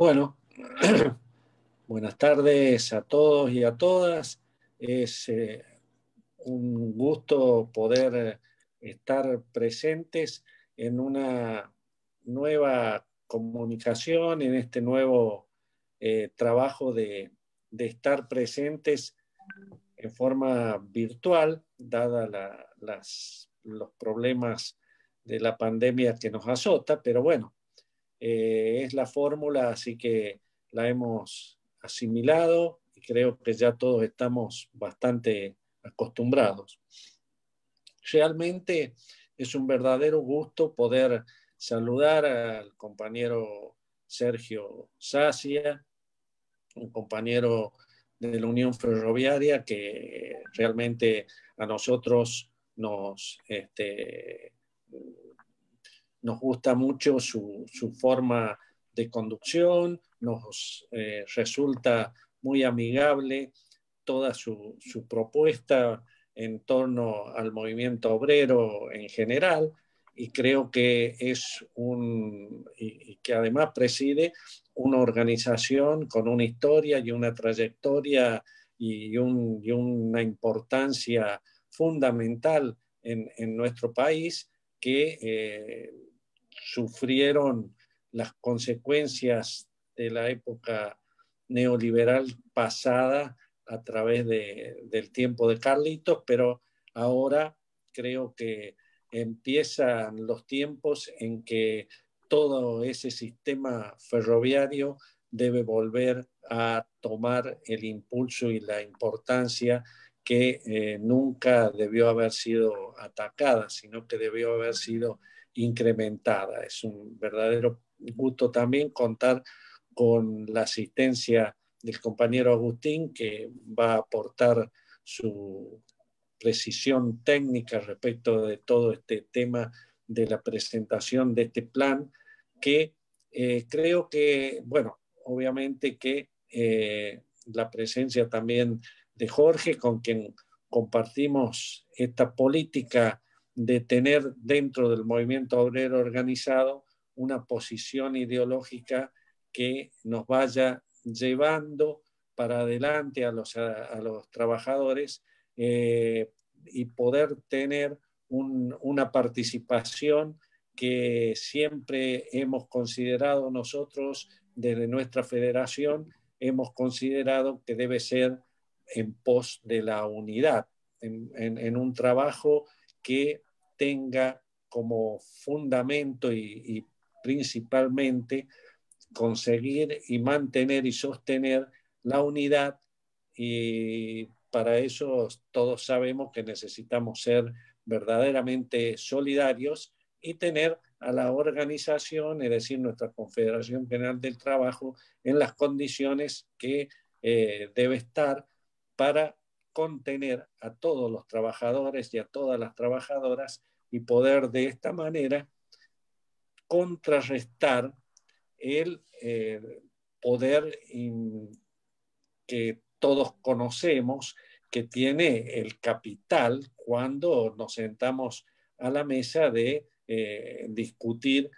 Bueno, buenas tardes a todos y a todas. Es un gusto poder estar presentes en una nueva comunicación, en este nuevo trabajo de estar presentes en forma virtual, dada los problemas de la pandemia que nos azota, pero bueno, es la fórmula, así que la hemos asimilado y creo que ya todos estamos bastante acostumbrados. Realmente es un verdadero gusto poder saludar al compañero Sergio Sacia, un compañero de la Unión Ferroviaria que realmente a nosotros nos gusta mucho su forma de conducción, nos resulta muy amigable toda su propuesta en torno al movimiento obrero en general, y creo que es y que además preside una organización con una historia y una trayectoria y una importancia fundamental en nuestro país que sufrieron las consecuencias de la época neoliberal pasada a través del tiempo de Carlitos, pero ahora creo que empiezan los tiempos en que todo ese sistema ferroviario debe volver a tomar el impulso y la importancia que nunca debió haber sido atacada, sino que debió haber sido incrementada. Es un verdadero gusto también contar con la asistencia del compañero Agustín, que va a aportar su precisión técnica respecto de todo este tema de la presentación de este plan, que creo que, bueno, obviamente que la presencia también de Jorge, con quien compartimos esta política de tener dentro del movimiento obrero organizado una posición ideológica que nos vaya llevando para adelante a los trabajadores y poder tener una participación que siempre hemos considerado nosotros desde nuestra federación, hemos considerado que debe ser en pos de la unidad, en un trabajo que tenga como fundamento y principalmente conseguir y mantener y sostener la unidad, y para eso todos sabemos que necesitamos ser verdaderamente solidarios y tener a la organización, es decir, nuestra Confederación General del Trabajo, en las condiciones que debe estar para contener a todos los trabajadores y a todas las trabajadoras y poder de esta manera contrarrestar el poder que todos conocemos que tiene el capital cuando nos sentamos a la mesa de discutir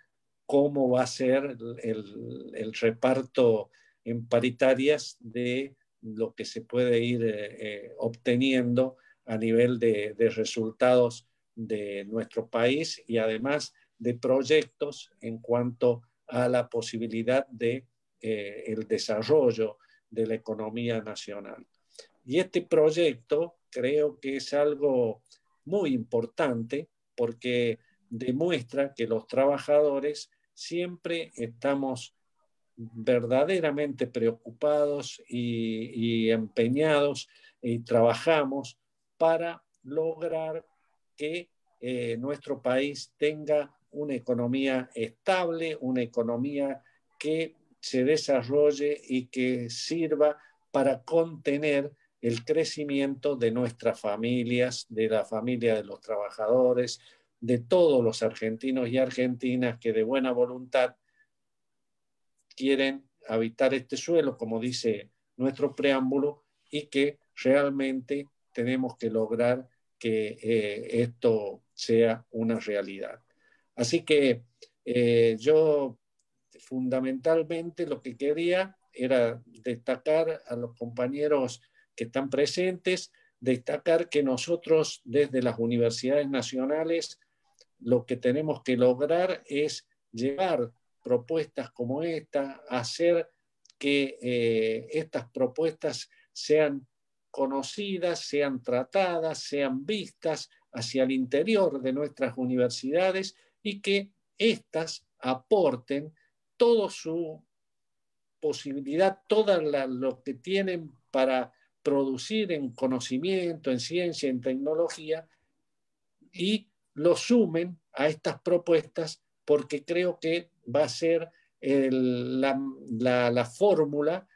cómo va a ser el reparto en paritarias de lo que se puede ir obteniendo a nivel de resultados de nuestro país y además de proyectos en cuanto a la posibilidad de el desarrollo de la economía nacional. Y este proyecto creo que es algo muy importante porque demuestra que los trabajadores siempre estamos verdaderamente preocupados y empeñados y trabajamos para lograr que nuestro país tenga una economía estable, una economía que se desarrolle y que sirva para contener el crecimiento de nuestras familias, de la familia de los trabajadores, de todos los argentinos y argentinas que de buena voluntad quieren habitar este suelo, como dice nuestro preámbulo, y que realmente tenemos que lograr que esto sea una realidad. Así que yo fundamentalmente lo que quería era destacar a los compañeros que están presentes, destacar que nosotros desde las universidades nacionales lo que tenemos que lograr es llevar propuestas como esta, hacer que estas propuestas sean conocidas, sean tratadas, sean vistas hacia el interior de nuestras universidades y que éstas aporten toda su posibilidad, todo lo que tienen para producir en conocimiento, en ciencia, en tecnología, y lo sumen a estas propuestas porque creo que va a ser la fórmula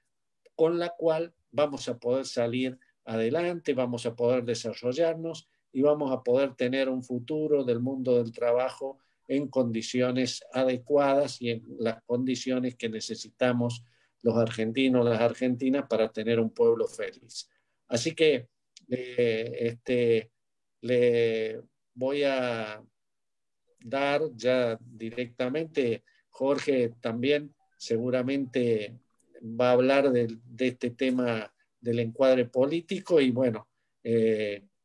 con la cual vamos a poder salir adelante, vamos a poder desarrollarnos y vamos a poder tener un futuro del mundo del trabajo en condiciones adecuadas y en las condiciones que necesitamos los argentinos, las argentinas, para tener un pueblo feliz. Así que le voy a dar ya directamente, Jorge también seguramente va a hablar de este tema del encuadre político y bueno,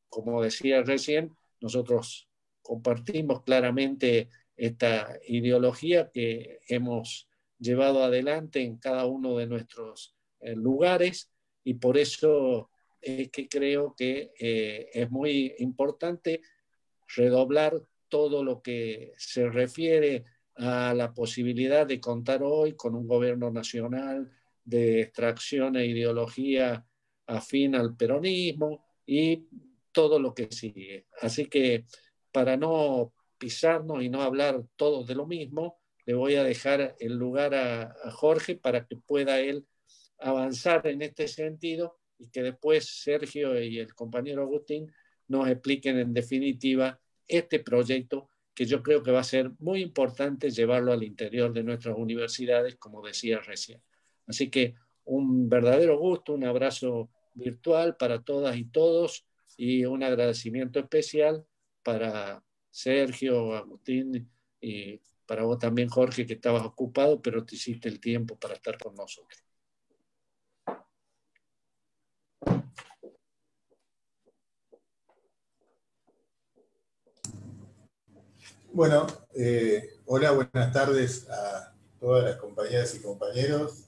como decía recién, nosotros compartimos claramente esta ideología que hemos llevado adelante en cada uno de nuestros lugares y por eso es que creo que es muy importante redoblar todo lo que se refiere a la posibilidad de contar hoy con un gobierno nacional de extracción e ideología afín al peronismo y todo lo que sigue. Así que para no pisarnos y no hablar todos de lo mismo, le voy a dejar el lugar a Jorge para que pueda él avanzar en este sentido y que después Sergio y el compañero Agustín nos expliquen en definitiva este proyecto que yo creo que va a ser muy importante llevarlo al interior de nuestras universidades, como decía recién. Así que un verdadero gusto, un abrazo virtual para todas y todos y un agradecimiento especial para Sergio, Agustín y para vos también, Jorge, que estabas ocupado, pero te hiciste el tiempo para estar con nosotros. Bueno, hola, buenas tardes a todas las compañeras y compañeros.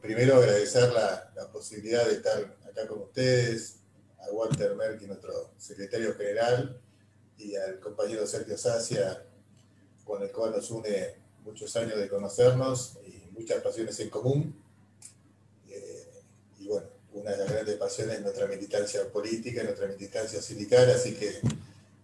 Primero agradecer la posibilidad de estar acá con ustedes, a Walter Merck, nuestro secretario general, y al compañero Sergio Sacia, con el cual nos une muchos años de conocernos y muchas pasiones en común. Y bueno, una de las grandes pasiones es nuestra militancia política, nuestra militancia sindical, así que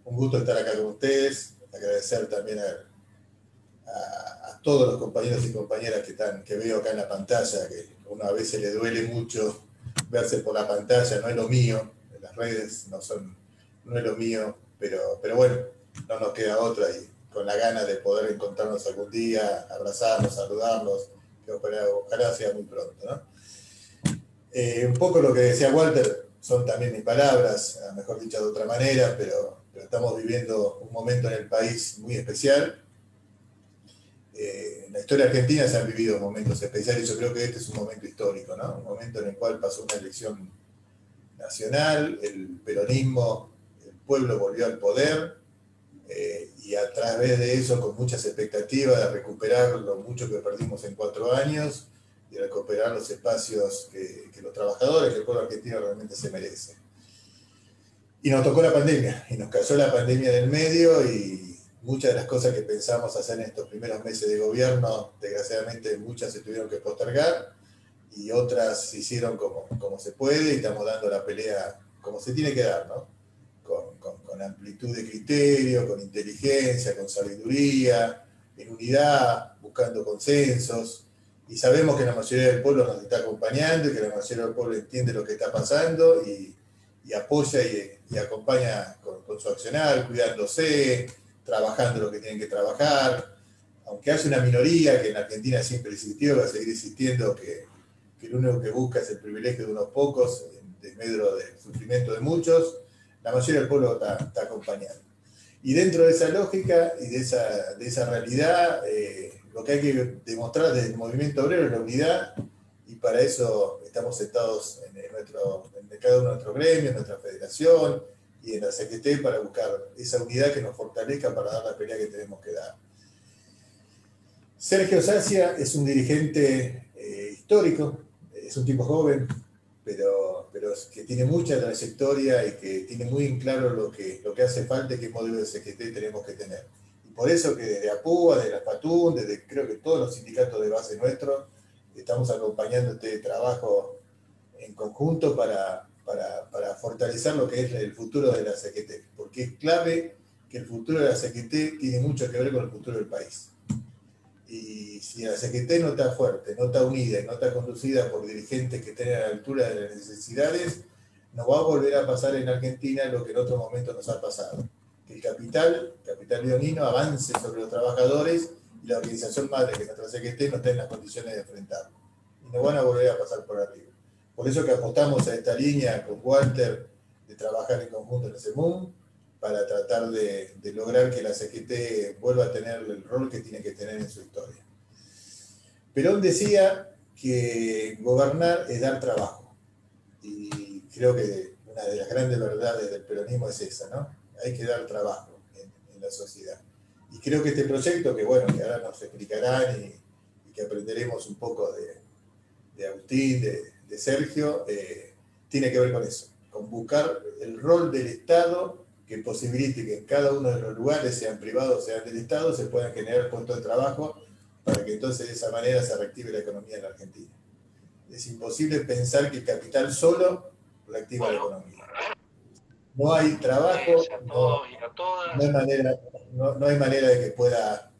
un gusto estar acá con ustedes. Agradecer también a todos los compañeros y compañeras que veo acá en la pantalla, que a uno a veces le duele mucho verse por la pantalla, no es lo mío, las redes no es lo mío, pero bueno, no nos queda otra y con la gana de poder encontrarnos algún día, abrazarnos, saludarnos, que ojalá sea muy pronto, ¿no? Un poco lo que decía Walter son también mis palabras, mejor dicho de otra manera, pero estamos viviendo un momento en el país muy especial. En la historia argentina se han vivido momentos especiales, yo creo que este es un momento histórico, ¿no? Un momento en el cual pasó una elección nacional, el peronismo, el pueblo volvió al poder, y a través de eso con muchas expectativas de recuperar lo mucho que perdimos en 4 años, y recuperar los espacios que los trabajadores, que el pueblo argentino realmente se merece. Y nos tocó la pandemia, y nos cayó la pandemia en el medio, y muchas de las cosas que pensamos hacer en estos primeros meses de gobierno, desgraciadamente muchas se tuvieron que postergar, y otras se hicieron como se puede, y estamos dando la pelea como se tiene que dar, ¿no? Con amplitud de criterio, con inteligencia, con sabiduría, en unidad, buscando consensos. Y sabemos que la mayoría del pueblo nos está acompañando y que la mayoría del pueblo entiende lo que está pasando y apoya y acompaña con su accionar, cuidándose, trabajando lo que tienen que trabajar. Aunque haya una minoría que en Argentina siempre existió, va a seguir existiendo, que lo único que busca es el privilegio de unos pocos en desmedro del sufrimiento de muchos, la mayoría del pueblo está acompañando. Y dentro de esa lógica y de esa realidad, Lo que hay que demostrar desde el movimiento obrero es la unidad, y para eso estamos sentados en cada uno de nuestros gremios, en nuestra federación y en la CGT, para buscar esa unidad que nos fortalezca para dar la pelea que tenemos que dar. Sergio Sacia es un dirigente histórico, es un tipo joven, pero que tiene mucha trayectoria y que tiene muy en claro lo que hace falta y qué modelo de CGT tenemos que tener. Y por eso que desde APUA, desde la FATUN, desde creo que todos los sindicatos de base nuestros, estamos acompañando este trabajo en conjunto para fortalecer lo que es el futuro de la CGT, porque es clave que el futuro de la CGT tiene mucho que ver con el futuro del país. Y si la CGT no está fuerte, no está unida y no está conducida por dirigentes que estén a la altura de las necesidades, nos va a volver a pasar en Argentina lo que en otro momento nos ha pasado. Que el capital leonino avance sobre los trabajadores y la organización madre, que nuestra CGT, no está en las condiciones de enfrentarlo. Y nos van a volver a pasar por arriba. Por eso que apostamos a esta línea con Walter de trabajar en conjunto en el CEMUM, para tratar de lograr que la CGT vuelva a tener el rol que tiene que tener en su historia. Perón decía que gobernar es dar trabajo, y creo que una de las grandes verdades del peronismo es esa, ¿no? Hay que dar trabajo en la sociedad. Y creo que este proyecto, que bueno, que ahora nos explicarán y que aprenderemos un poco de Agustín, de Sergio, tiene que ver con eso, con buscar el rol del Estado que posibilite que en cada uno de los lugares, sean privados, sean del Estado, se puedan generar puestos de trabajo, para que entonces de esa manera se reactive la economía en la Argentina. Es imposible pensar que el capital solo reactiva la economía. No hay trabajo, no hay manera de que pueda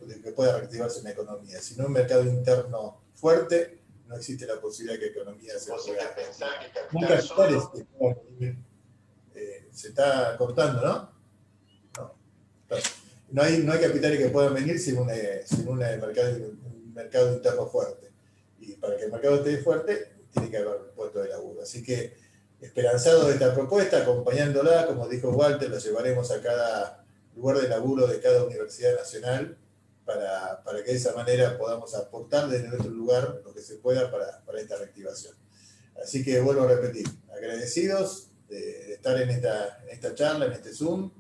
reactivarse una economía. Si no hay un mercado interno fuerte, no existe la posibilidad de que la economía se pueda pensar que capitales que puedan vivir. Se está cortando, ¿no? No hay capitales que puedan venir sin un mercado interno fuerte. Y para que el mercado esté fuerte, tiene que haber puestos de laburo. Así que, esperanzado de esta propuesta, acompañándola, como dijo Walter, la llevaremos a cada lugar de laburo de cada universidad nacional, para que de esa manera podamos aportar desde nuestro lugar lo que se pueda para esta reactivación. Así que vuelvo a repetir, agradecidos de estar en esta charla, en este Zoom,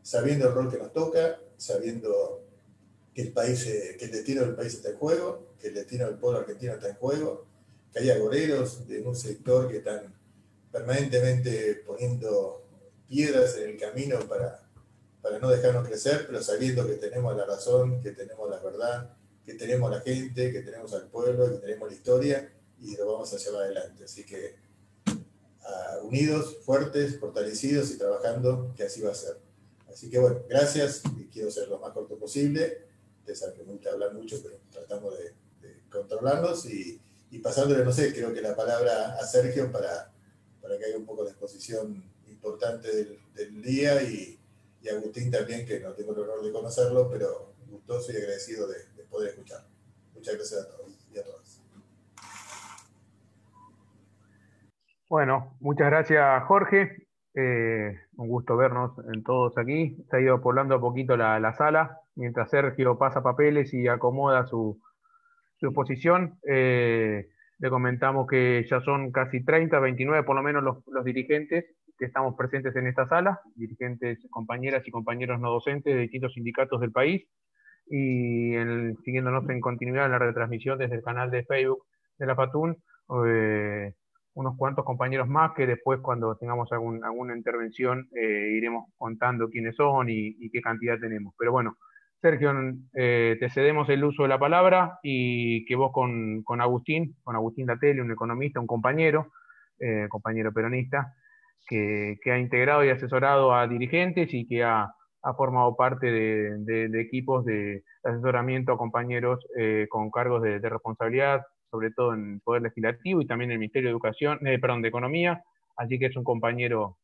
sabiendo el rol que nos toca, sabiendo que el destino del país está en juego, que el destino del pueblo argentino está en juego, que hay agoreros de un sector que están permanentemente poniendo piedras en el camino para no dejarnos crecer, pero sabiendo que tenemos la razón, que tenemos la verdad, que tenemos la gente, que tenemos al pueblo, que tenemos la historia, y lo vamos a llevar adelante. Así que unidos, fuertes, fortalecidos y trabajando, que así va a ser. Así que bueno, gracias, y quiero ser lo más corto posible. Ustedes saben que me gusta hablar mucho, pero tratamos de controlarnos, y pasándole, no sé, creo que la palabra a Sergio para que haya un poco de exposición importante del día, y Agustín también, que no tengo el honor de conocerlo, pero gustoso y agradecido de poder escucharlo. Muchas gracias a todos y a todas. Bueno, muchas gracias, Jorge. Un gusto vernos en todos aquí. Se ha ido poblando a poquito la sala, mientras Sergio pasa papeles y acomoda su exposición. Le comentamos que ya son casi 30, 29 por lo menos los dirigentes que estamos presentes en esta sala, dirigentes, compañeras y compañeros no docentes de distintos sindicatos del país, y siguiéndonos en continuidad en la retransmisión desde el canal de Facebook de la FATUN, unos cuantos compañeros más que después, cuando tengamos alguna intervención, iremos contando quiénes son y qué cantidad tenemos. Pero bueno, Sergio, te cedemos el uso de la palabra, y que vos con Agustín Latelli, un economista, un compañero peronista, que ha integrado y asesorado a dirigentes, y que ha formado parte de equipos de asesoramiento a compañeros con cargos de responsabilidad, sobre todo en el Poder Legislativo y también en el Ministerio de Educación, de Economía. Así que es un compañero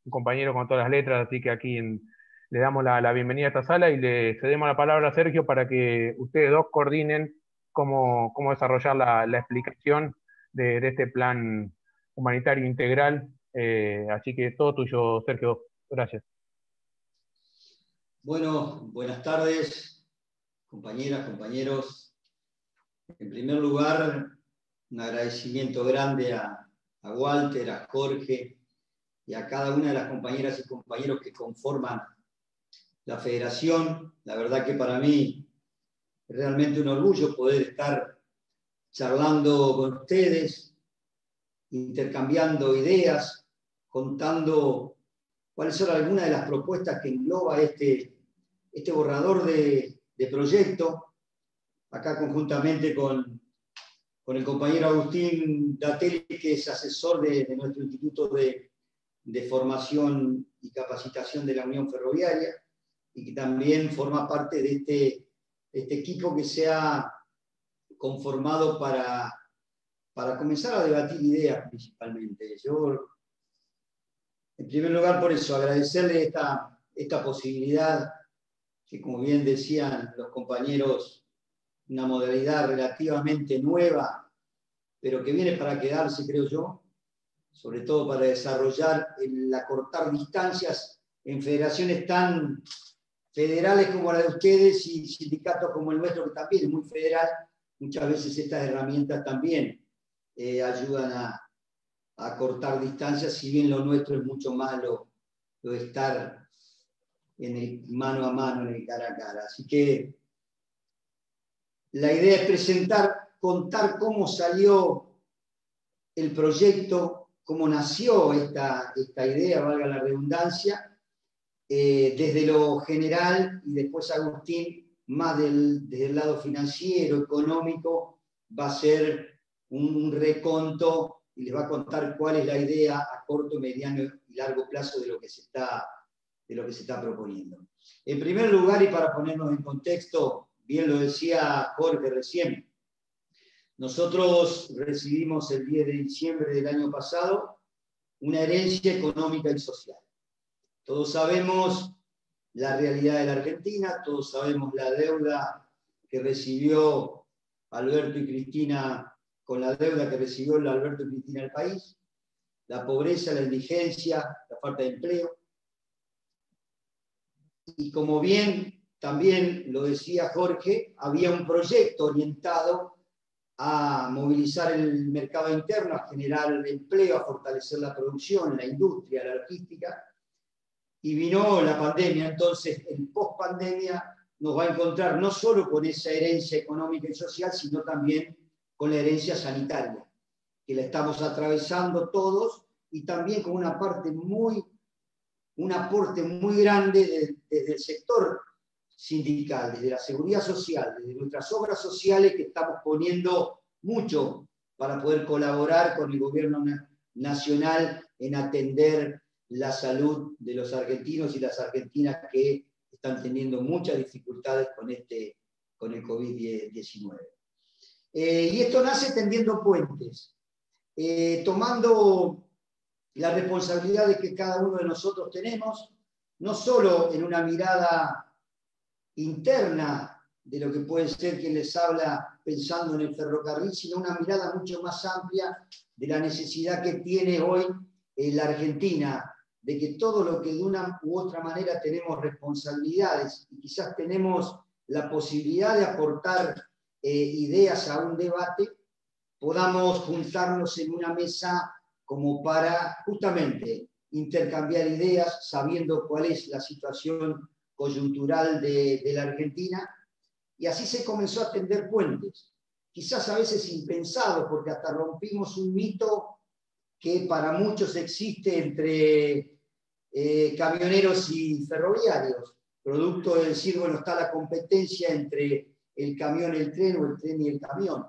con todas las letras, así que aquí le damos la bienvenida a esta sala, y le cedemos la palabra a Sergio para que ustedes dos coordinen cómo desarrollar la explicación de este plan humanitario integral. Así que todo tuyo, Sergio. Gracias. Bueno, buenas tardes, compañeras, compañeros. En primer lugar, un agradecimiento grande a Walter, a Jorge y a cada una de las compañeras y compañeros que conforman la federación. La verdad que para mí es realmente un orgullo poder estar charlando con ustedes, intercambiando ideas, contando cuáles son algunas de las propuestas que engloba este borrador de proyecto, acá conjuntamente con el compañero Agustín Datelli, que es asesor de nuestro Instituto de Formación y Capacitación de la Unión Ferroviaria, y que también forma parte de este equipo que se ha conformado para comenzar a debatir ideas principalmente. Yo, en primer lugar, por eso, agradecerle esta posibilidad, que como bien decían los compañeros, una modalidad relativamente nueva, pero que viene para quedarse, creo yo, sobre todo para desarrollar el acortar distancias en federaciones tan federales como la de ustedes y sindicatos como el nuestro, que también es muy federal. Muchas veces estas herramientas también ayudan a acortar distancias, si bien lo nuestro es mucho más lo de estar en el mano a mano, en el cara a cara. Así que la idea es contar cómo salió el proyecto, cómo nació esta idea, valga la redundancia, desde lo general, y después Agustín, más desde el lado financiero, económico, va a ser un reconto y les va a contar cuál es la idea a corto, mediano y largo plazo de lo que se está proponiendo. En primer lugar, y para ponernos en contexto, bien lo decía Jorge recién, nosotros recibimos el 10 de diciembre del año pasado una herencia económica y social. Todos sabemos la realidad de la Argentina, todos sabemos la deuda que recibió Alberto y Cristina, con la deuda que recibió Alberto y Cristina el país, la pobreza, la indigencia, la falta de empleo. Y como bien también lo decía Jorge, había un proyecto orientado a movilizar el mercado interno, a generar empleo, a fortalecer la producción, la industria, la logística. Y vino la pandemia, entonces el post-pandemia nos va a encontrar no solo con esa herencia económica y social, sino también con la herencia sanitaria, que la estamos atravesando todos, y también con un aporte muy grande desde el sector sindical, desde la seguridad social, desde nuestras obras sociales, que estamos poniendo mucho para poder colaborar con el gobierno nacional en atender la salud de los argentinos y las argentinas que están teniendo muchas dificultades con el COVID-19. Y esto nace tendiendo puentes, tomando las responsabilidades que cada uno de nosotros tenemos, no solo en una mirada interna de lo que puede ser quien les habla pensando en el ferrocarril, sino una mirada mucho más amplia de la necesidad que tiene hoy la Argentina, de que todo lo que de una u otra manera tenemos responsabilidades y quizás tenemos la posibilidad de aportar ideas a un debate, podamos juntarnos en una mesa como para justamente intercambiar ideas, sabiendo cuál es la situación coyuntural de la Argentina, y así se comenzó a tender puentes, quizás a veces impensados, porque hasta rompimos un mito que para muchos existe entre camioneros y ferroviarios, producto de decir, bueno, está la competencia entre el camión y el tren, o el tren y el camión,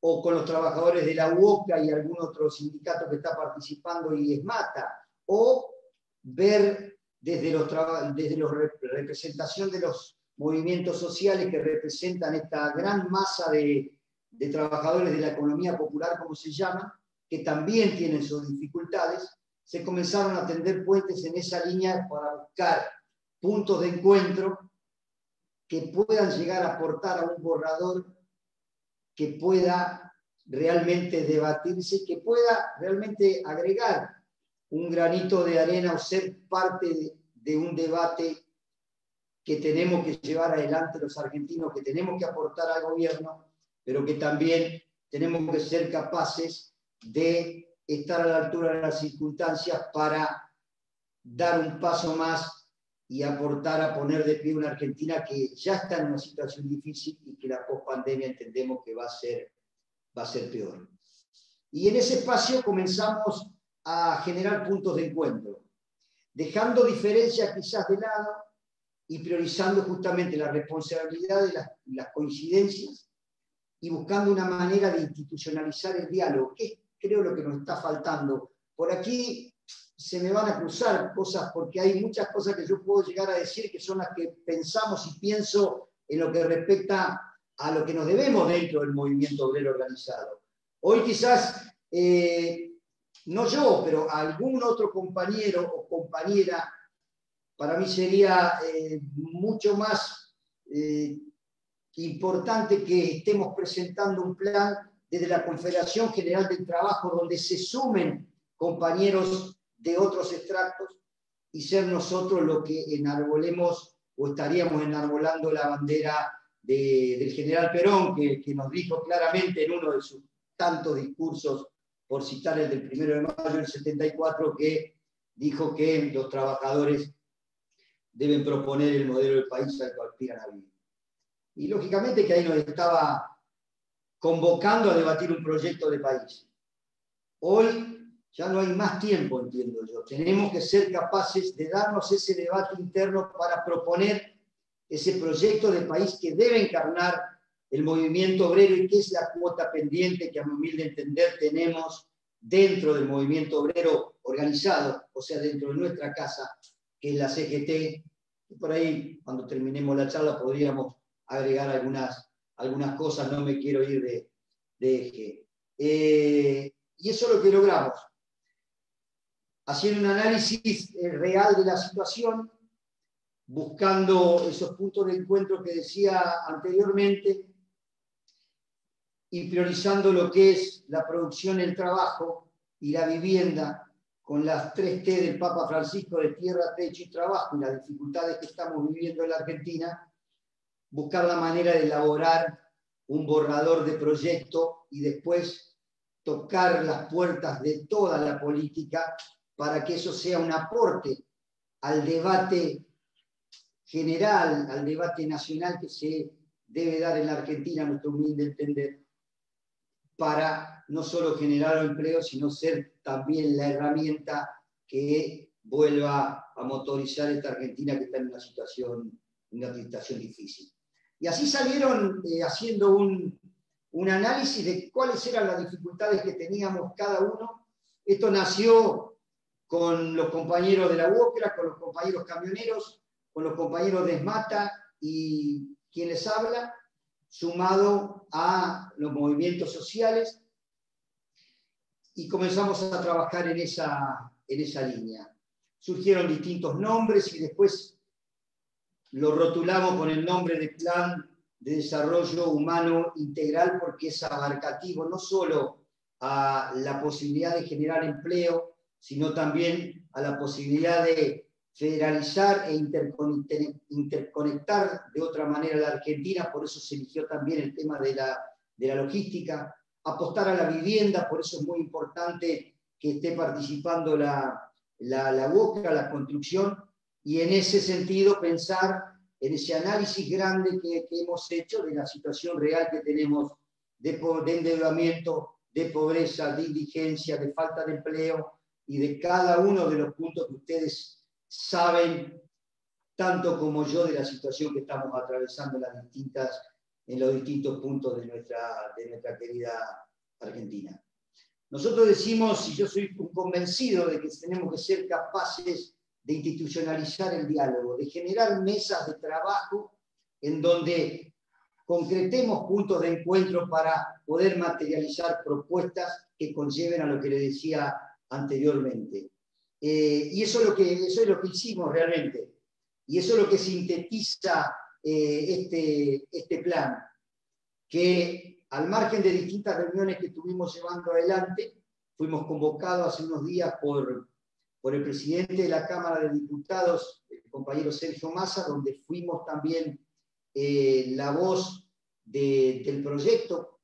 o con los trabajadores de la UOCA y algún otro sindicato que está participando y es Mata, o ver desde la representación de los movimientos sociales que representan esta gran masa de trabajadores de la economía popular, como se llama, que también tienen sus dificultades. Se comenzaron a tender puentes en esa línea para buscar puntos de encuentro que puedan llegar a aportar a un borrador que pueda realmente debatirse, que pueda realmente agregar un granito de arena o ser parte de un debate que tenemos que llevar adelante los argentinos, que tenemos que aportar al gobierno, pero que también tenemos que ser capaces de estar a la altura de las circunstancias para dar un paso más y aportar a poner de pie una Argentina que ya está en una situación difícil y que la pospandemia entendemos que va a ser peor. Y en ese espacio comenzamos a generar puntos de encuentro, dejando diferencias quizás de lado y priorizando justamente la responsabilidad de las coincidencias y buscando una manera de institucionalizar el diálogo, que es, creo, lo que nos está faltando. Por aquí se me van a cruzar cosas, porque hay muchas cosas que yo puedo llegar a decir que son las que pensamos y pienso en lo que respecta a lo que nos debemos dentro del movimiento obrero organizado. Hoy quizás, no yo, pero algún otro compañero o compañera, para mí sería mucho más importante que estemos presentando un plan desde la Confederación General del Trabajo, donde se sumen compañeros de otros extractos y ser nosotros los que enarbolemos o estaríamos enarbolando la bandera del general Perón, que nos dijo claramente en uno de sus tantos discursos, por citar el del 1 de mayo del 74, que dijo que los trabajadores deben proponer el modelo del país al que aspiran a vivir. Y lógicamente que ahí nos estaba convocando a debatir un proyecto de país. Hoy ya no hay más tiempo, entiendo yo. Tenemos que ser capaces de darnos ese debate interno para proponer ese proyecto de país que debe encarnar el movimiento obrero y que es la cuota pendiente que, a mi humilde entender, tenemos dentro del movimiento obrero organizado, o sea, dentro de nuestra casa, que es la CGT. Y por ahí, cuando terminemos la charla, podríamos agregar algunas cosas, no me quiero ir de eje. Y eso es lo que logramos. Haciendo un análisis real de la situación, buscando esos puntos de encuentro que decía anteriormente y priorizando lo que es la producción, el trabajo y la vivienda, con las 3 T del Papa Francisco de tierra, techo y trabajo, y las dificultades que estamos viviendo en la Argentina, buscar la manera de elaborar un borrador de proyecto y después tocar las puertas de toda la política para que eso sea un aporte al debate general, al debate nacional que se debe dar en la Argentina, a nuestro humilde entender, para no solo generar empleo, sino ser también la herramienta que vuelva a motorizar esta Argentina que está en una situación difícil. Y así salieron haciendo un análisis de cuáles eran las dificultades que teníamos cada uno. Esto nació con los compañeros de la UOCRA, con los compañeros camioneros, con los compañeros de ESMATA y quien les habla, sumado a los movimientos sociales, y comenzamos a trabajar en esa línea. Surgieron distintos nombres y después lo rotulamos con el nombre de Plan de Desarrollo Humano Integral, porque es abarcativo no solo a la posibilidad de generar empleo, sino también a la posibilidad de federalizar e interconectar de otra manera la Argentina. Por eso se eligió también el tema de la logística, apostar a la vivienda, por eso es muy importante que esté participando la UOCRA, la construcción, y en ese sentido pensar en ese análisis grande que hemos hecho de la situación real que tenemos de endeudamiento, de pobreza, de indigencia, de falta de empleo y de cada uno de los puntos que ustedes saben, tanto como yo, de la situación que estamos atravesando en los distintos puntos de nuestra querida Argentina. Nosotros decimos, y yo soy convencido de que tenemos que ser capaces de institucionalizar el diálogo, de generar mesas de trabajo en donde concretemos puntos de encuentro para poder materializar propuestas que conlleven a lo que le decía anteriormente. Y eso es lo que hicimos realmente. Y eso es lo que sintetiza este plan, que al margen de distintas reuniones que estuvimos llevando adelante, fuimos convocados hace unos días por el presidente de la Cámara de Diputados, el compañero Sergio Massa, donde fuimos también la voz del proyecto,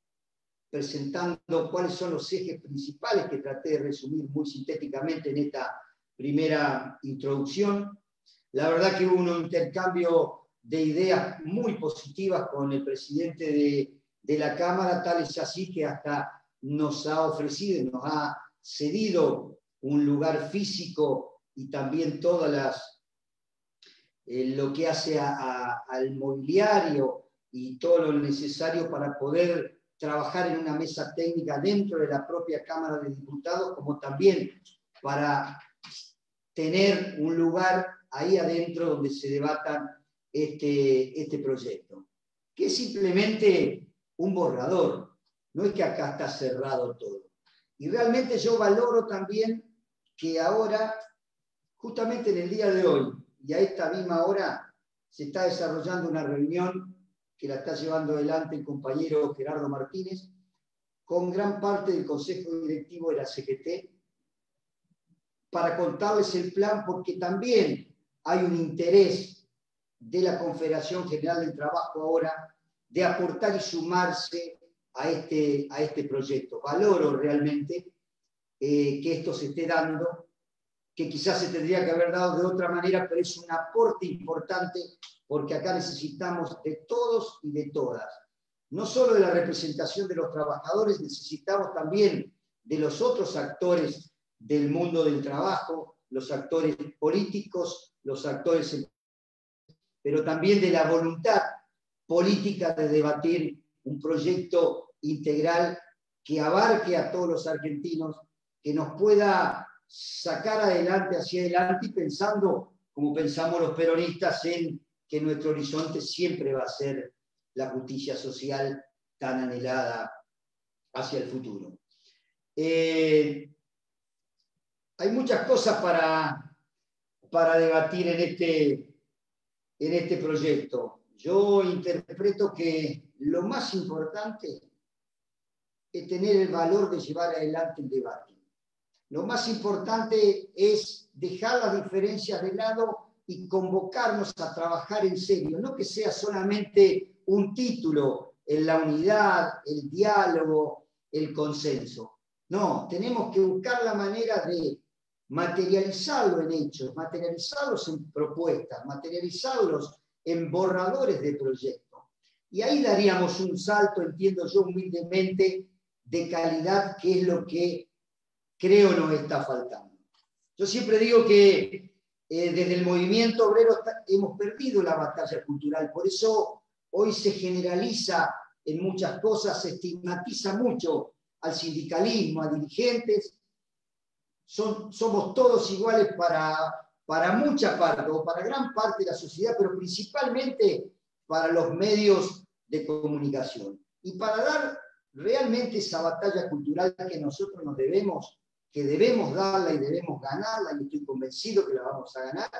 presentando cuáles son los ejes principales que traté de resumir muy sintéticamente en esta primera introducción. La verdad que hubo un intercambio de ideas muy positivas con el presidente de la Cámara, tal es así que hasta nos ha ofrecido, nos ha cedido un lugar físico y también todas lo que hace al mobiliario y todo lo necesario para poder trabajar en una mesa técnica dentro de la propia Cámara de Diputados, como también para tener un lugar ahí adentro donde se debatan este proyecto, que es simplemente un borrador, no es que acá está cerrado todo. Y realmente yo valoro también que ahora, justamente en el día de hoy, y a esta misma hora, se está desarrollando una reunión que la está llevando adelante el compañero Gerardo Martínez, con gran parte del Consejo Directivo de la CGT, para contarles el plan, porque también hay un interés de la Confederación General del Trabajo ahora de aportar y sumarse a este proyecto. Valoro realmente que esto se esté dando, que quizás se tendría que haber dado de otra manera, pero es un aporte importante porque acá necesitamos de todos y de todas. No solo de la representación de los trabajadores, necesitamos también de los otros actores del mundo del trabajo, los actores políticos, los actores, pero también de la voluntad política de debatir un proyecto integral que abarque a todos los argentinos, que nos pueda sacar adelante, hacia adelante, y pensando, como pensamos los peronistas, en que nuestro horizonte siempre va a ser la justicia social tan anhelada hacia el futuro. Hay muchas cosas para debatir en este proyecto. Yo interpreto que lo más importante es tener el valor de llevar adelante el debate. Lo más importante es dejar las diferencias de lado y convocarnos a trabajar en serio, no que sea solamente un título en la unidad, el diálogo, el consenso. No, tenemos que buscar la manera de materializarlo en hechos, materializarlos en propuestas, materializarlos en borradores de proyectos. Y ahí daríamos un salto, entiendo yo humildemente, de calidad, que es lo que creo nos está faltando. Yo siempre digo que desde el movimiento obrero hemos perdido la batalla cultural, por eso hoy se generaliza en muchas cosas, se estigmatiza mucho al sindicalismo, a dirigentes. Somos todos iguales para mucha parte, o para gran parte de la sociedad, pero principalmente para los medios de comunicación. Y para dar realmente esa batalla cultural que nosotros nos debemos, que debemos darla y debemos ganarla, y estoy convencido que la vamos a ganar,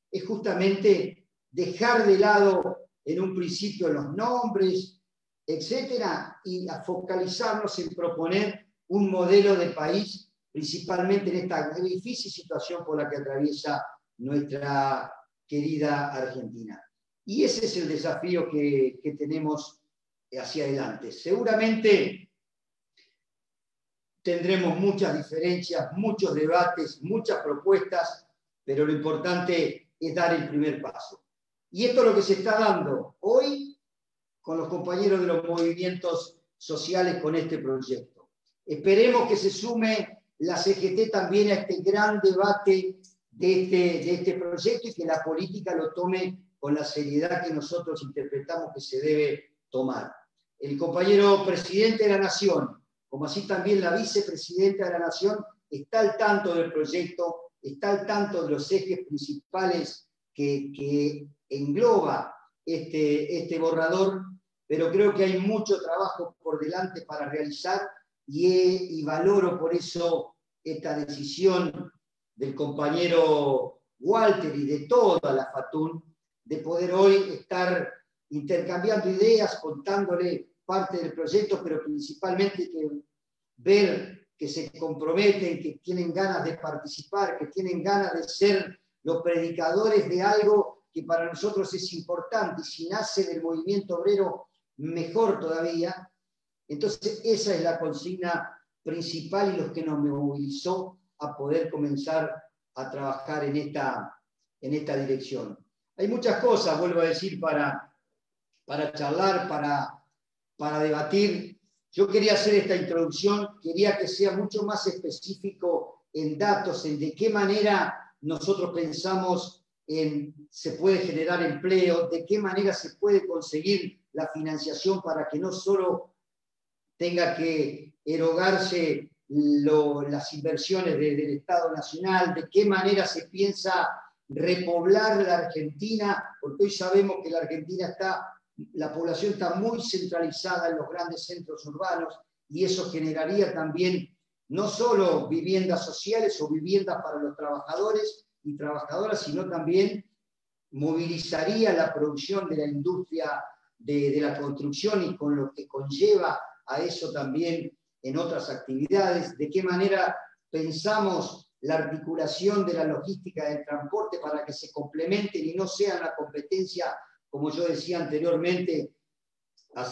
es justamente dejar de lado en un principio los nombres, etcétera, y a focalizarnos en proponer un modelo de país, principalmente en esta difícil situación por la que atraviesa nuestra querida Argentina. Y ese es el desafío que tenemos hacia adelante. Seguramente tendremos muchas diferencias, muchos debates, muchas propuestas, pero lo importante es dar el primer paso. Y esto es lo que se está dando hoy con los compañeros de los movimientos sociales con este proyecto. Esperemos que se sume la CGT también a este gran debate de este proyecto y que la política lo tome con la seriedad que nosotros interpretamos que se debe tomar. El compañero presidente de la Nación, como así también la vicepresidenta de la Nación, está al tanto del proyecto, está al tanto de los ejes principales que engloba este borrador, pero creo que hay mucho trabajo por delante para realizar y valoro por eso esta decisión del compañero Walter y de toda la FATUN de poder hoy estar intercambiando ideas, contándole parte del proyecto, pero principalmente que ver que se comprometen, que tienen ganas de participar, que tienen ganas de ser los predicadores de algo que para nosotros es importante, y si nace del movimiento obrero, mejor todavía. Entonces esa es la consigna principal y lo que nos movilizó a poder comenzar a trabajar en esta dirección. Hay muchas cosas, vuelvo a decir, para charlar, para debatir. Yo quería hacer esta introducción, quería que sea mucho más específico en datos, en de qué manera nosotros pensamos se puede generar empleo, de qué manera se puede conseguir la financiación para que no solo tenga que erogarse las inversiones del Estado Nacional, de qué manera se piensa repoblar la Argentina, porque hoy sabemos que la Argentina la población está muy centralizada en los grandes centros urbanos, y eso generaría también no solo viviendas sociales o viviendas para los trabajadores y trabajadoras, sino también movilizaría la producción de la industria de la construcción y con lo que conlleva a eso también en otras actividades. De qué manera pensamos la articulación de la logística del transporte para que se complementen y no sea una competencia, como yo decía anteriormente,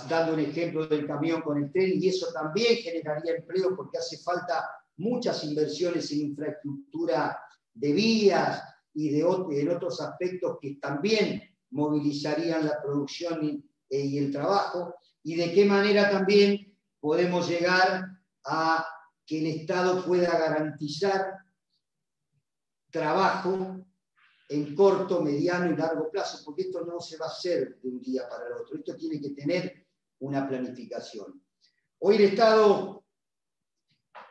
dando un ejemplo del camión con el tren, y eso también generaría empleo porque hace falta muchas inversiones en infraestructura de vías y en otros aspectos que también movilizarían la producción y el trabajo, y de qué manera también podemos llegar a que el Estado pueda garantizar trabajo en corto, mediano y largo plazo, porque esto no se va a hacer de un día para el otro, esto tiene que tener una planificación. Hoy el Estado,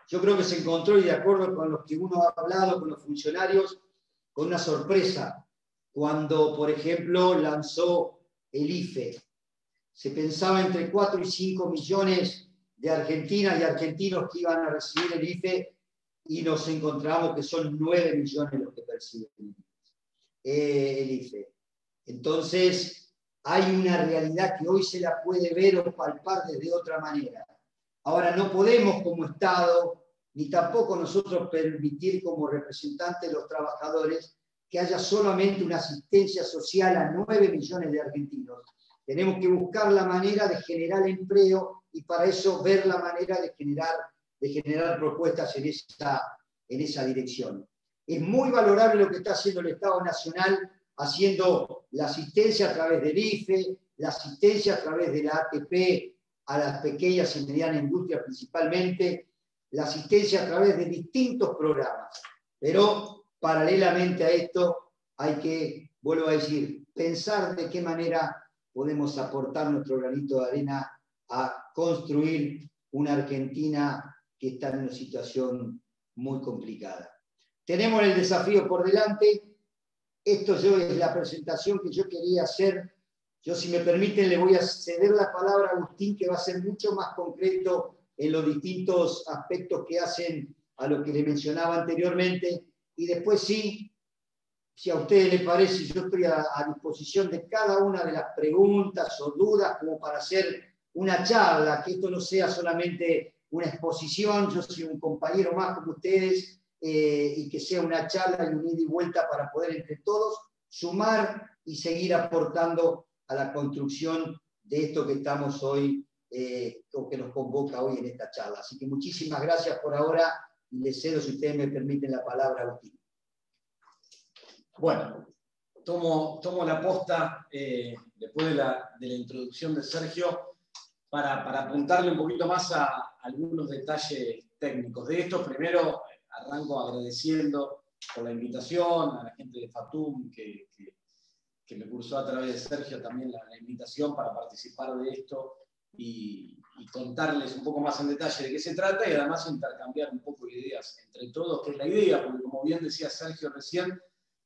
yo creo que se encontró, y de acuerdo con los que uno ha hablado, con los funcionarios, con una sorpresa, cuando, por ejemplo, lanzó el IFE. Se pensaba entre 4 y 5 millones de argentinas y argentinos que iban a recibir el IFE, y nos encontramos que son 9 millones los que perciben el IFE. Entonces, hay una realidad que hoy se la puede ver o palpar desde otra manera. Ahora, no podemos como Estado, ni tampoco nosotros permitir como representantes de los trabajadores que haya solamente una asistencia social a 9 millones de argentinos. Tenemos que buscar la manera de generar empleo, y para eso ver la manera de generar propuestas en esa dirección. Es muy valorable lo que está haciendo el Estado Nacional, haciendo la asistencia a través del IFE, la asistencia a través de la ATP a las pequeñas y medianas industrias principalmente, la asistencia a través de distintos programas. Pero paralelamente a esto hay que, vuelvo a decir, pensar de qué manera podemos aportar nuestro granito de arena a construir una Argentina que está en una situación muy complicada. Tenemos el desafío por delante. Esto es la presentación que yo quería hacer. Yo, si me permiten, le voy a ceder la palabra a Agustín, que va a ser mucho más concreto en los distintos aspectos que hacen a lo que le mencionaba anteriormente. Y después sí, si a ustedes les parece, yo estoy a disposición de cada una de las preguntas o dudas como para hacer una charla, que esto no sea solamente una exposición, yo soy un compañero más como ustedes, y que sea una charla y un ida y vuelta para poder entre todos sumar y seguir aportando a la construcción de esto que estamos hoy, o que nos convoca hoy en esta charla. Así que muchísimas gracias por ahora, y les cedo, si ustedes me permiten, la palabra a Agustín. Bueno, tomo la posta después de la introducción de Sergio para apuntarle un poquito más a algunos detalles técnicos de esto. Primero, arranco agradeciendo por la invitación a la gente de FATUM que me cursó a través de Sergio también la invitación para participar de esto y contarles un poco más en detalle de qué se trata, y además intercambiar un poco de ideas entre todos, que es la idea, porque como bien decía Sergio recién,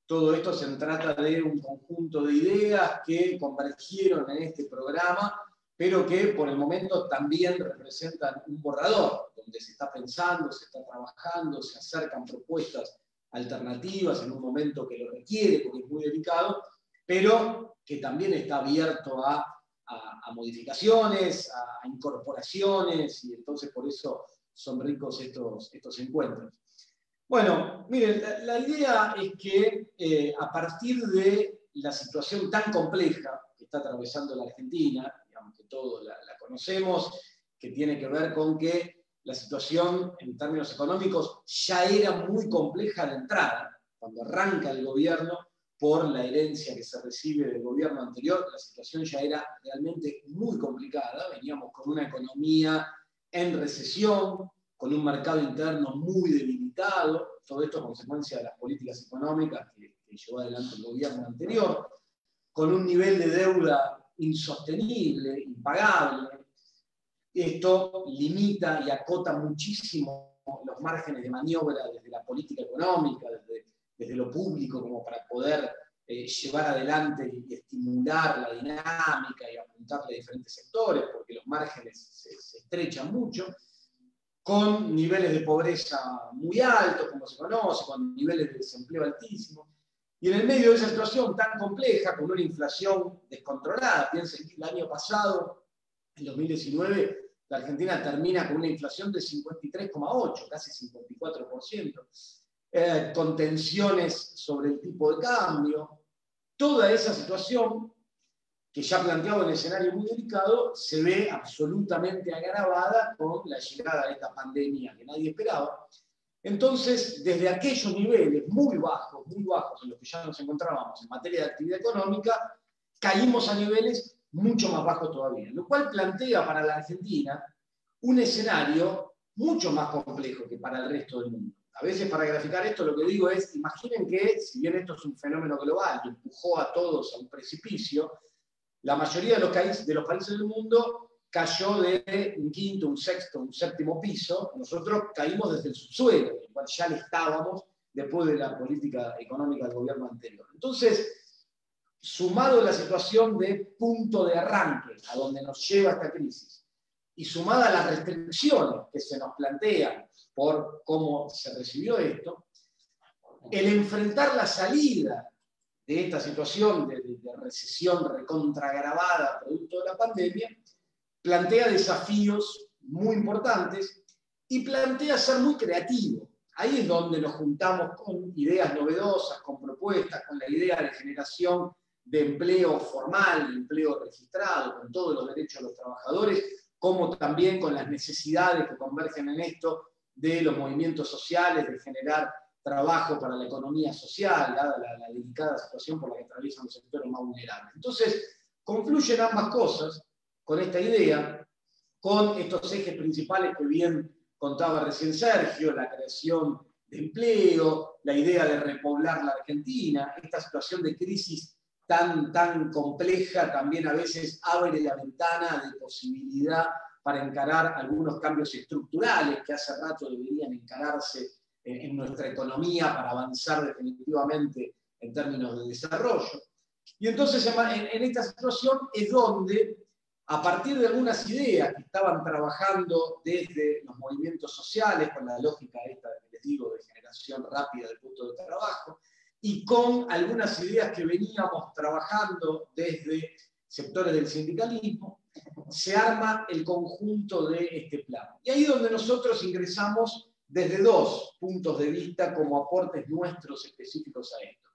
todo esto se trata de un conjunto de ideas que convergieron en este programa, pero que por el momento también representan un borrador, donde se está pensando, se está trabajando, se acercan propuestas alternativas en un momento que lo requiere, porque es muy delicado, pero que también está abierto a modificaciones, a incorporaciones, y entonces por eso son ricos estos encuentros. Bueno, miren, la idea es que a partir de la situación tan compleja que está atravesando la Argentina, digamos que todos la conocemos, que tiene que ver con que la situación en términos económicos ya era muy compleja de entrada, cuando arranca el gobierno, por la herencia que se recibe del gobierno anterior, la situación ya era realmente muy complicada, veníamos con una economía en recesión, con un mercado interno muy debilitado, todo esto a consecuencia de las políticas económicas que llevó adelante el gobierno anterior, con un nivel de deuda insostenible, impagable. Esto limita y acota muchísimo los márgenes de maniobra desde la política económica, desde lo público, como para poder llevar adelante y estimular la dinámica y apuntarle a diferentes sectores, porque los márgenes se estrechan mucho, con niveles de pobreza muy altos, como se conoce, con niveles de desempleo altísimos. Y en el medio de esa situación tan compleja, con una inflación descontrolada, piensen que el año pasado, en 2019, la Argentina termina con una inflación de 53,8, casi 54%, con tensiones sobre el tipo de cambio. Toda esa situación, que ya planteaba un escenario muy delicado, se ve absolutamente agravada con la llegada de esta pandemia que nadie esperaba. Entonces, desde aquellos niveles muy bajos en los que ya nos encontrábamos en materia de actividad económica, caímos a niveles mucho más bajos todavía, lo cual plantea para la Argentina un escenario mucho más complejo que para el resto del mundo. A veces, para graficar esto, lo que digo es, imaginen que, si bien esto es un fenómeno global que empujó a todos a un precipicio, la mayoría de los países del mundo cayó de un quinto, un sexto, un séptimo piso. Nosotros caímos desde el subsuelo, en el cual ya le estábamos después de la política económica del gobierno anterior. Entonces, sumado a la situación de punto de arranque, a donde nos lleva esta crisis, y sumada a las restricciones que se nos plantean por cómo se recibió esto, el enfrentar la salida de esta situación de recesión recontragravada producto de la pandemia, plantea desafíos muy importantes y plantea ser muy creativo. Ahí es donde nos juntamos con ideas novedosas, con propuestas, con la idea de generación de empleo formal, de empleo registrado, con todos los derechos de los trabajadores, como también con las necesidades que convergen en esto de los movimientos sociales, de generar trabajo para la economía social, dada la delicada situación por la que atraviesan los sectores más vulnerables. Entonces, confluyen ambas cosas con esta idea, con estos ejes principales que bien contaba recién Sergio, la creación de empleo, la idea de repoblar la Argentina, esta situación de crisis tan compleja también a veces abre la ventana de posibilidad para encarar algunos cambios estructurales que hace rato deberían encararse en nuestra economía para avanzar definitivamente en términos de desarrollo. Y entonces en esta situación es donde, a partir de algunas ideas que estaban trabajando desde los movimientos sociales, con la lógica esta que les digo de generación rápida del punto de trabajo, y con algunas ideas que veníamos trabajando desde sectores del sindicalismo, se arma el conjunto de este plan. Y ahí es donde nosotros ingresamos desde dos puntos de vista como aportes nuestros específicos a esto.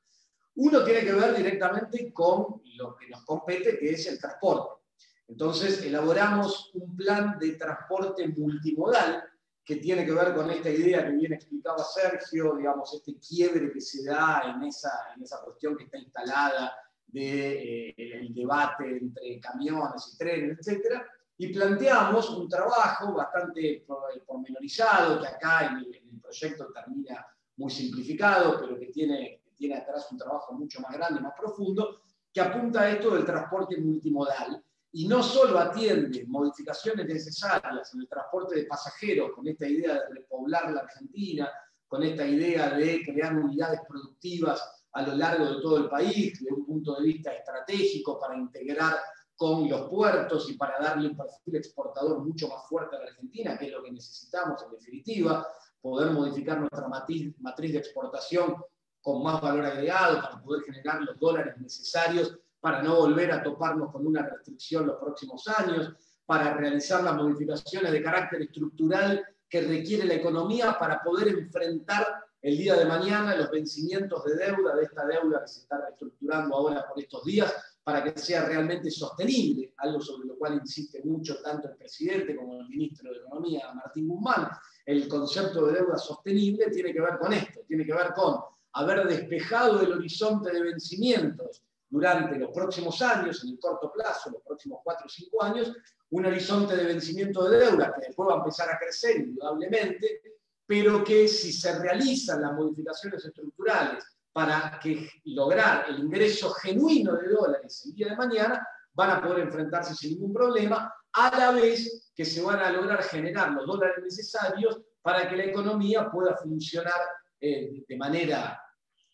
Uno tiene que ver directamente con lo que nos compete, que es el transporte. Entonces, elaboramos un plan de transporte multimodal que tiene que ver con esta idea que bien explicaba Sergio, digamos, este quiebre que se da en esa cuestión que está instalada del debate entre camiones y trenes, etc. Y planteamos un trabajo bastante pormenorizado, que acá en el proyecto termina muy simplificado, pero que tiene atrás un trabajo mucho más grande, más profundo, que apunta a esto del transporte multimodal, y no solo atiende modificaciones necesarias en el transporte de pasajeros, con esta idea de repoblar la Argentina, con esta idea de crear unidades productivas a lo largo de todo el país, desde un punto de vista estratégico para integrar con los puertos y para darle un perfil exportador mucho más fuerte a la Argentina, que es lo que necesitamos en definitiva, poder modificar nuestra matriz de exportación con más valor agregado para poder generar los dólares necesarios para no volver a toparnos con una restricción los próximos años, para realizar las modificaciones de carácter estructural que requiere la economía para poder enfrentar el día de mañana los vencimientos de deuda, de esta deuda que se está reestructurando ahora por estos días, para que sea realmente sostenible, algo sobre lo cual insiste mucho tanto el presidente como el ministro de Economía, Martín Guzmán. El concepto de deuda sostenible tiene que ver con esto, tiene que ver con haber despejado el horizonte de vencimientos durante los próximos años, en el corto plazo, los próximos 4 o 5 años, un horizonte de vencimiento de deuda que después va a empezar a crecer indudablemente, pero que si se realizan las modificaciones estructurales para lograr el ingreso genuino de dólares el día de mañana, van a poder enfrentarse sin ningún problema, a la vez que se van a lograr generar los dólares necesarios para que la economía pueda funcionar de manera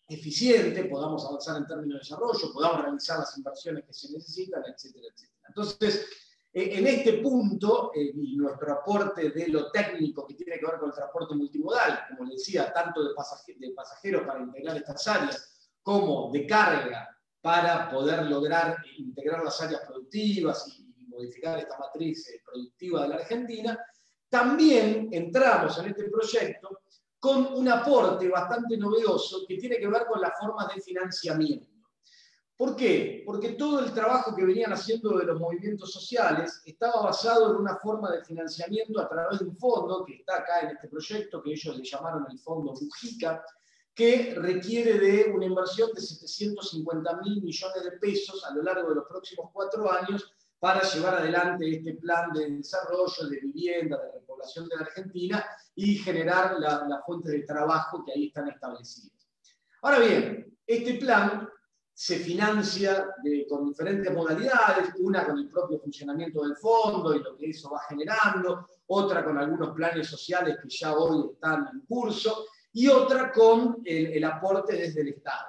eficiente, podamos avanzar en términos de desarrollo, podamos realizar las inversiones que se necesitan, etcétera, etcétera. Entonces, en este punto, y nuestro aporte de lo técnico que tiene que ver con el transporte multimodal, como les decía, tanto de pasajeros para integrar estas áreas, como de carga para poder lograr integrar las áreas productivas y modificar esta matriz productiva de la Argentina, también entramos en este proyecto con un aporte bastante novedoso que tiene que ver con las formas de financiamiento. ¿Por qué? Porque todo el trabajo que venían haciendo de los movimientos sociales estaba basado en una forma de financiamiento a través de un fondo que está acá en este proyecto, que ellos le llamaron el Fondo Mujica, que requiere de una inversión de 750.000 millones de pesos a lo largo de los próximos 4 años para llevar adelante este plan de desarrollo, de vivienda, de repoblación de la Argentina y generar las fuentes de trabajo que ahí están establecidas. Ahora bien, este plan se financia con diferentes modalidades, una con el propio funcionamiento del fondo y lo que eso va generando, otra con algunos planes sociales que ya hoy están en curso, y otra con el aporte desde el Estado.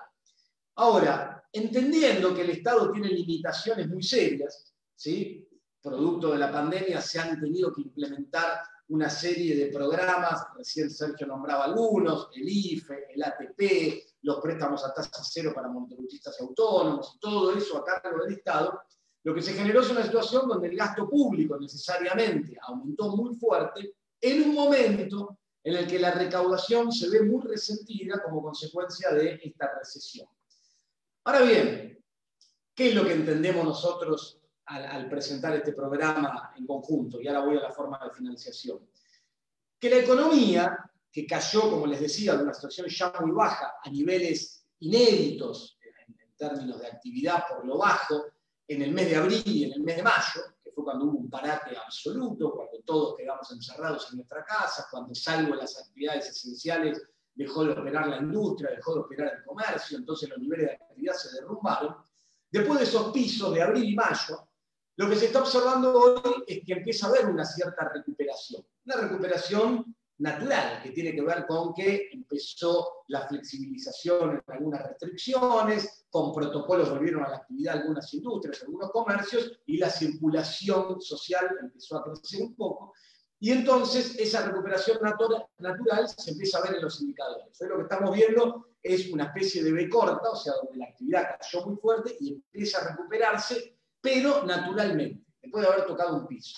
Ahora, entendiendo que el Estado tiene limitaciones muy serias, ¿sí? Producto de la pandemia se han tenido que implementar una serie de programas, recién Sergio nombraba algunos, el IFE, el ATP, los préstamos a tasa cero para monotributistas autónomos, y todo eso a cargo del Estado, lo que se generó es una situación donde el gasto público necesariamente aumentó muy fuerte en un momento en el que la recaudación se ve muy resentida como consecuencia de esta recesión. Ahora bien, ¿qué es lo que entendemos nosotros al presentar este programa en conjunto? Y ahora voy a la forma de financiación. Que la economía, que cayó, como les decía, de una situación ya muy baja, a niveles inéditos en términos de actividad por lo bajo, en el mes de abril y en el mes de mayo, que fue cuando hubo un parate absoluto, cuando todos quedamos encerrados en nuestra casa, cuando salvo las actividades esenciales dejó de operar la industria, dejó de operar el comercio, entonces los niveles de actividad se derrumbaron. Después de esos pisos de abril y mayo, lo que se está observando hoy es que empieza a haber una cierta recuperación. Una recuperación natural, que tiene que ver con que empezó la flexibilización en algunas restricciones, con protocolos volvieron a la actividad algunas industrias, algunos comercios, y la circulación social empezó a crecer un poco. Y entonces esa recuperación natural se empieza a ver en los indicadores. Hoy lo que estamos viendo es una especie de V corta, o sea, donde la actividad cayó muy fuerte y empieza a recuperarse, pero naturalmente, después de haber tocado un piso.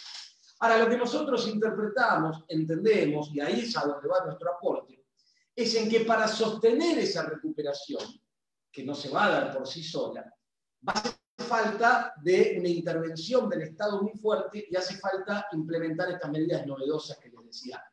Ahora, lo que nosotros interpretamos, entendemos, y ahí es a donde va nuestro aporte, es en que para sostener esa recuperación, que no se va a dar por sí sola, va a hacer falta de una intervención del Estado muy fuerte y hace falta implementar estas medidas novedosas que les decía,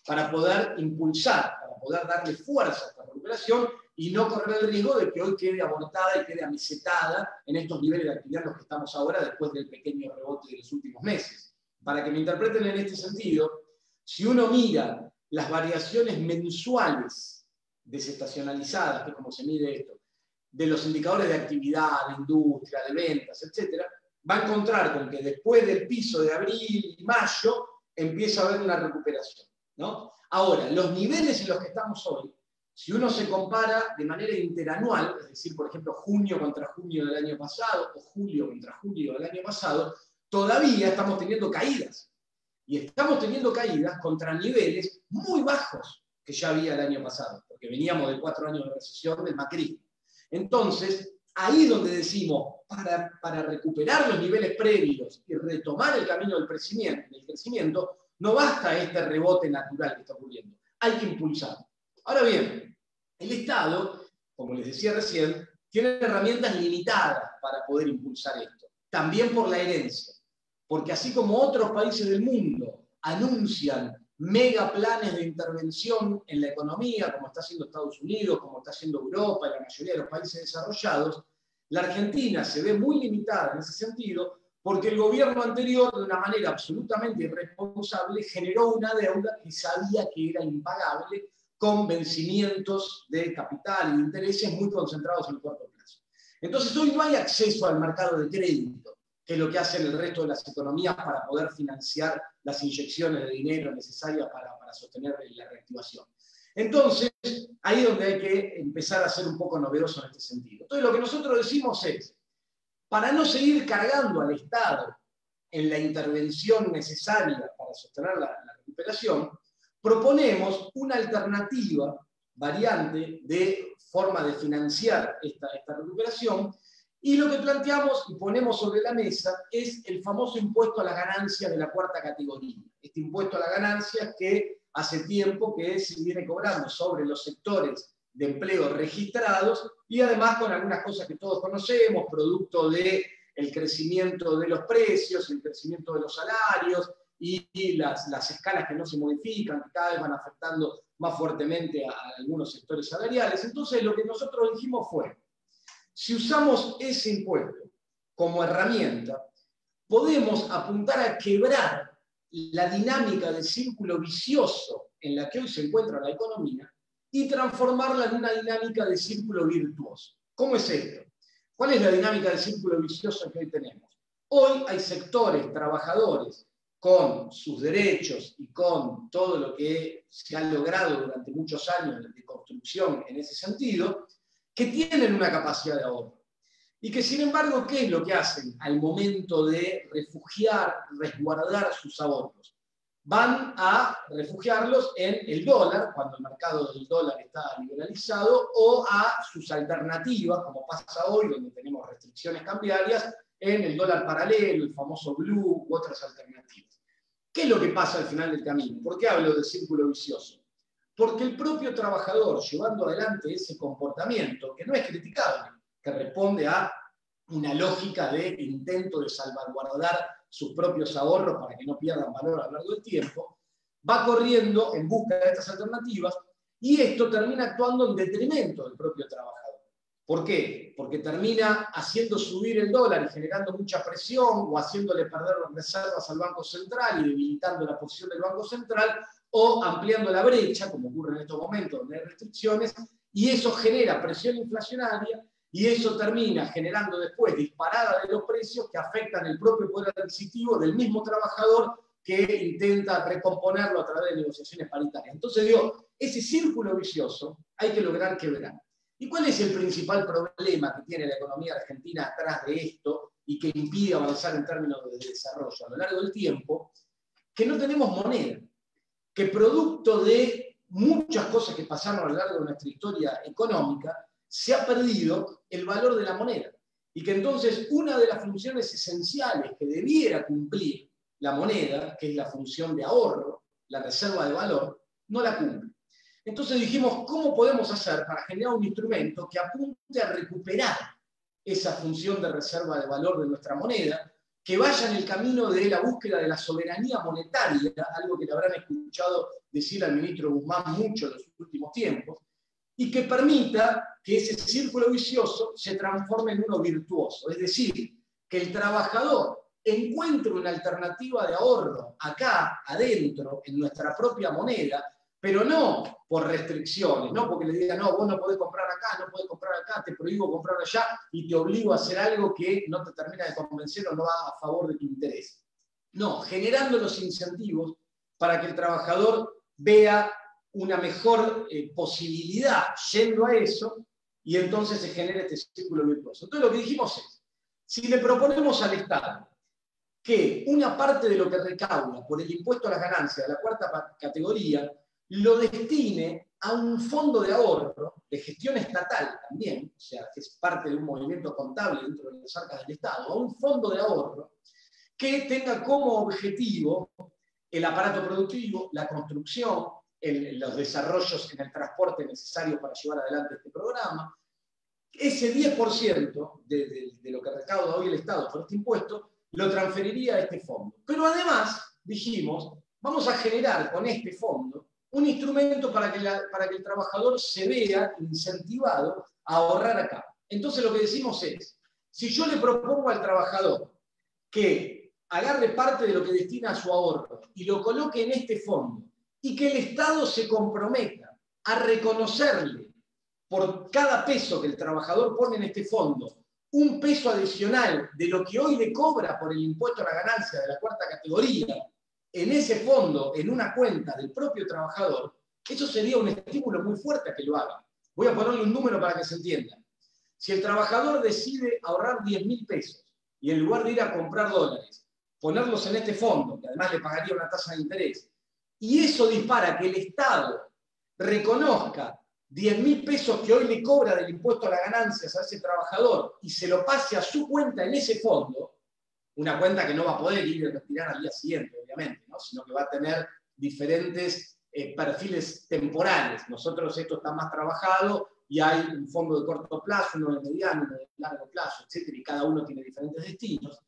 para poder impulsar, para poder darle fuerza a esta recuperación y no correr el riesgo de que hoy quede abortada y quede amesetada en estos niveles de actividad en los que estamos ahora después del pequeño rebote de los últimos meses. Para que me interpreten en este sentido, si uno mira las variaciones mensuales desestacionalizadas, que es como se mide esto, de los indicadores de actividad, de industria, de ventas, etc., va a encontrar con que después del piso de abril y mayo empieza a haber una recuperación, ¿no? Ahora, los niveles en los que estamos hoy, si uno se compara de manera interanual, es decir, por ejemplo, junio contra junio del año pasado o julio contra julio del año pasado, todavía estamos teniendo caídas. Y estamos teniendo caídas contra niveles muy bajos que ya había el año pasado, porque veníamos de 4 años de recesión del macrismo. Entonces, ahí donde decimos, para recuperar los niveles previos y retomar el camino del crecimiento, no basta este rebote natural que está ocurriendo. Hay que impulsarlo. Ahora bien, El Estado, como les decía recién, tiene herramientas limitadas para poder impulsar esto. También por la herencia. Porque así como otros países del mundo anuncian megaplanes de intervención en la economía, como está haciendo Estados Unidos, como está haciendo Europa y la mayoría de los países desarrollados, la Argentina se ve muy limitada en ese sentido porque el gobierno anterior, de una manera absolutamente irresponsable, generó una deuda que sabía que era impagable con vencimientos de capital y de intereses muy concentrados en el corto plazo. Entonces hoy no hay acceso al mercado de crédito, que es lo que hacen el resto de las economías para poder financiar las inyecciones de dinero necesarias para sostener la reactivación. Entonces, ahí es donde hay que empezar a ser un poco novedoso en este sentido. Entonces, lo que nosotros decimos es, para no seguir cargando al Estado en la intervención necesaria para sostener la recuperación, proponemos una alternativa, variante de forma de financiar esta recuperación, y lo que planteamos y ponemos sobre la mesa es el famoso impuesto a la ganancia de la cuarta categoría. Este impuesto a la ganancia que hace tiempo que se viene cobrando sobre los sectores de empleo registrados y además con algunas cosas que todos conocemos, producto del crecimiento de los precios, el crecimiento de los salarios y las escalas que no se modifican, que cada vez van afectando más fuertemente a algunos sectores salariales. Entonces lo que nosotros dijimos fue, si usamos ese impuesto como herramienta, podemos apuntar a quebrar la dinámica del círculo vicioso en la que hoy se encuentra la economía y transformarla en una dinámica de círculo virtuoso. ¿Cómo es esto? ¿Cuál es la dinámica del círculo vicioso que hoy tenemos? Hoy hay sectores trabajadores con sus derechos y con todo lo que se ha logrado durante muchos años de construcción en ese sentido, que tienen una capacidad de ahorro. Y que, sin embargo, ¿qué es lo que hacen al momento de refugiar, resguardar sus ahorros? Van a refugiarlos en el dólar, cuando el mercado del dólar está liberalizado, o a sus alternativas, como pasa hoy, donde tenemos restricciones cambiarias, en el dólar paralelo, el famoso blue, u otras alternativas. ¿Qué es lo que pasa al final del camino? ¿Por qué hablo del círculo vicioso? Porque el propio trabajador, llevando adelante ese comportamiento, que no es criticable, que responde a una lógica de intento de salvaguardar sus propios ahorros para que no pierdan valor a lo largo del tiempo, va corriendo en busca de estas alternativas y esto termina actuando en detrimento del propio trabajador. ¿Por qué? Porque termina haciendo subir el dólar y generando mucha presión o haciéndole perder las reservas al Banco Central y debilitando la posición del Banco Central o ampliando la brecha, como ocurre en estos momentos donde hay restricciones, y eso genera presión inflacionaria y eso termina generando después disparada de los precios que afectan el propio poder adquisitivo del mismo trabajador que intenta recomponerlo a través de negociaciones paritarias. Entonces digo, ese círculo vicioso hay que lograr quebrar. ¿Y cuál es el principal problema que tiene la economía argentina atrás de esto y que impide avanzar en términos de desarrollo a lo largo del tiempo? Que no tenemos moneda, que producto de muchas cosas que pasaron a lo largo de nuestra historia económica, se ha perdido el valor de la moneda. Y que entonces una de las funciones esenciales que debiera cumplir la moneda, que es la función de ahorro, la reserva de valor, no la cumple. Entonces dijimos, ¿cómo podemos hacer para generar un instrumento que apunte a recuperar esa función de reserva de valor de nuestra moneda, que vaya en el camino de la búsqueda de la soberanía monetaria, algo que le habrán escuchado decir al ministro Guzmán mucho en los últimos tiempos, y que permita que ese círculo vicioso se transforme en uno virtuoso, es decir, que el trabajador encuentre una alternativa de ahorro acá, adentro, en nuestra propia moneda, pero no por restricciones, no porque le digan, no, vos no podés comprar acá, no podés comprar acá, te prohíbo comprar allá y te obligo a hacer algo que no te termina de convencer o no va a favor de tu interés. No, generando los incentivos para que el trabajador vea una mejor posibilidad yendo a eso y entonces se genera este círculo virtuoso. Entonces lo que dijimos es, si le proponemos al Estado que una parte de lo que recauda por el impuesto a las ganancias de la cuarta categoría lo destine a un fondo de ahorro de gestión estatal también, o sea, que es parte de un movimiento contable dentro de las arcas del Estado, a un fondo de ahorro que tenga como objetivo el aparato productivo, la construcción, los desarrollos en el transporte necesarios para llevar adelante este programa. Ese 10% de lo que recauda hoy el Estado por este impuesto lo transferiría a este fondo. Pero además, dijimos, vamos a generar con este fondo un instrumento para que el trabajador se vea incentivado a ahorrar acá. Entonces lo que decimos es, si yo le propongo al trabajador que agarre parte de lo que destina a su ahorro y lo coloque en este fondo, y que el Estado se comprometa a reconocerle por cada peso que el trabajador pone en este fondo, un peso adicional de lo que hoy le cobra por el impuesto a la ganancia de la cuarta categoría, en ese fondo, en una cuenta del propio trabajador, eso sería un estímulo muy fuerte a que lo haga. Voy a ponerle un número para que se entienda. Si el trabajador decide ahorrar 10.000 pesos y en lugar de ir a comprar dólares, ponerlos en este fondo, que además le pagaría una tasa de interés, y eso dispara que el Estado reconozca 10.000 pesos que hoy le cobra del impuesto a las ganancias a ese trabajador y se lo pase a su cuenta en ese fondo, una cuenta que no va a poder ir a retirar al día siguiente, obviamente, ¿no? Sino que va a tener diferentes perfiles temporales. Nosotros esto está más trabajado y hay un fondo de corto plazo, uno de mediano, uno de largo plazo, etcétera, y cada uno tiene diferentes destinos.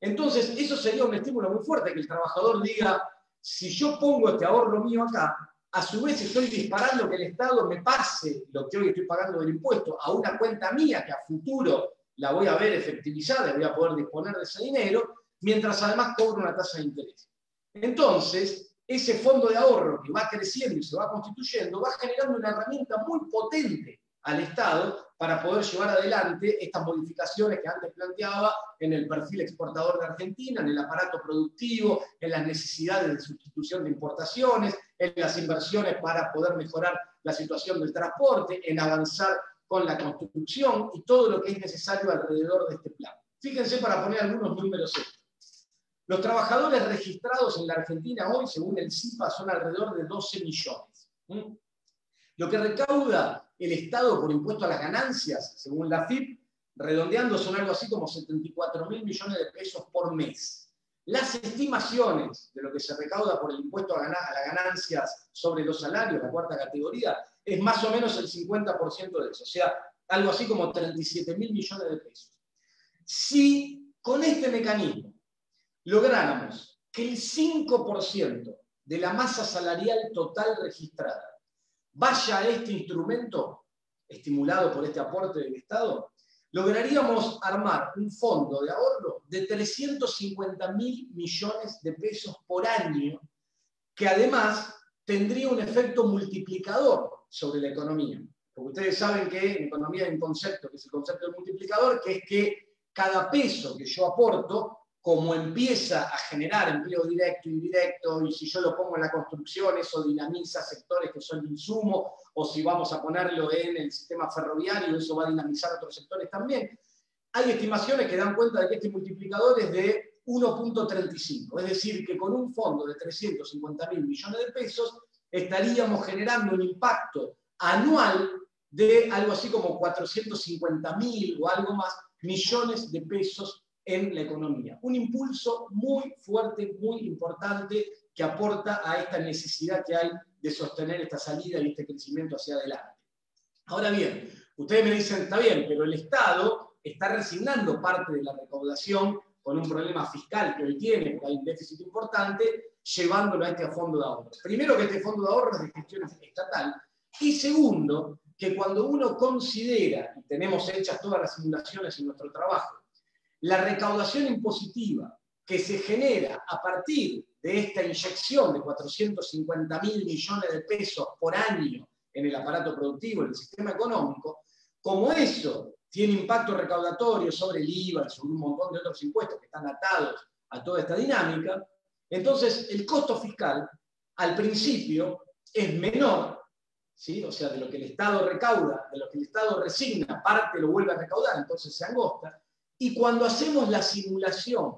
Entonces, eso sería un estímulo muy fuerte, que el trabajador diga, si yo pongo este ahorro mío acá, a su vez estoy disparando que el Estado me pase lo que hoy estoy pagando del impuesto a una cuenta mía que a futuro la voy a ver efectivizada, voy a poder disponer de ese dinero, mientras además cobro una tasa de interés. Entonces, ese fondo de ahorro que va creciendo y se va constituyendo, va generando una herramienta muy potente al Estado para poder llevar adelante estas modificaciones que antes planteaba en el perfil exportador de Argentina, en el aparato productivo, en las necesidades de sustitución de importaciones, en las inversiones para poder mejorar la situación del transporte, en avanzar con la construcción y todo lo que es necesario alrededor de este plan. Fíjense para poner algunos números estos. Los trabajadores registrados en la Argentina hoy, según el CIPA, son alrededor de 12 millones. Lo que recauda el Estado por impuesto a las ganancias, según la FIP, redondeando son algo así como 74.000 millones de pesos por mes. Las estimaciones de lo que se recauda por el impuesto a las ganancias sobre los salarios, la cuarta categoría, es más o menos el 50% de eso, o sea, algo así como 37.000 millones de pesos. Si con este mecanismo lográramos que el 5% de la masa salarial total registrada vaya a este instrumento, estimulado por este aporte del Estado, lograríamos armar un fondo de ahorro de 350.000 millones de pesos por año, que además tendría un efecto multiplicador sobre la economía. Porque ustedes saben que en economía hay un concepto, que es el concepto del multiplicador, que es que cada peso que yo aporto, como empieza a generar empleo directo e indirecto, y si yo lo pongo en la construcción, eso dinamiza sectores que son de insumo, o si vamos a ponerlo en el sistema ferroviario, eso va a dinamizar otros sectores también. Hay estimaciones que dan cuenta de que este multiplicador es de 1.35, es decir, que con un fondo de 350.000 millones de pesos estaríamos generando un impacto anual de algo así como 450.000 o algo más millones de pesos en la economía. Un impulso muy fuerte, muy importante, que aporta a esta necesidad que hay de sostener esta salida y este crecimiento hacia adelante. Ahora bien, ustedes me dicen, está bien, pero el Estado está resignando parte de la recaudación con un problema fiscal que hoy tiene, porque hay un déficit importante, llevándolo a este fondo de ahorro. Primero, que este fondo de ahorro es de gestión estatal, y segundo, que cuando uno considera, y tenemos hechas todas las simulaciones en nuestro trabajo, la recaudación impositiva que se genera a partir de esta inyección de 450.000 millones de pesos por año en el aparato productivo, en el sistema económico, como eso tiene impacto recaudatorio sobre el IVA y sobre un montón de otros impuestos que están atados a toda esta dinámica, entonces el costo fiscal al principio es menor, ¿sí? O sea, de lo que el Estado recauda, de lo que el Estado resigna, parte lo vuelve a recaudar, entonces se angosta. Y cuando hacemos la simulación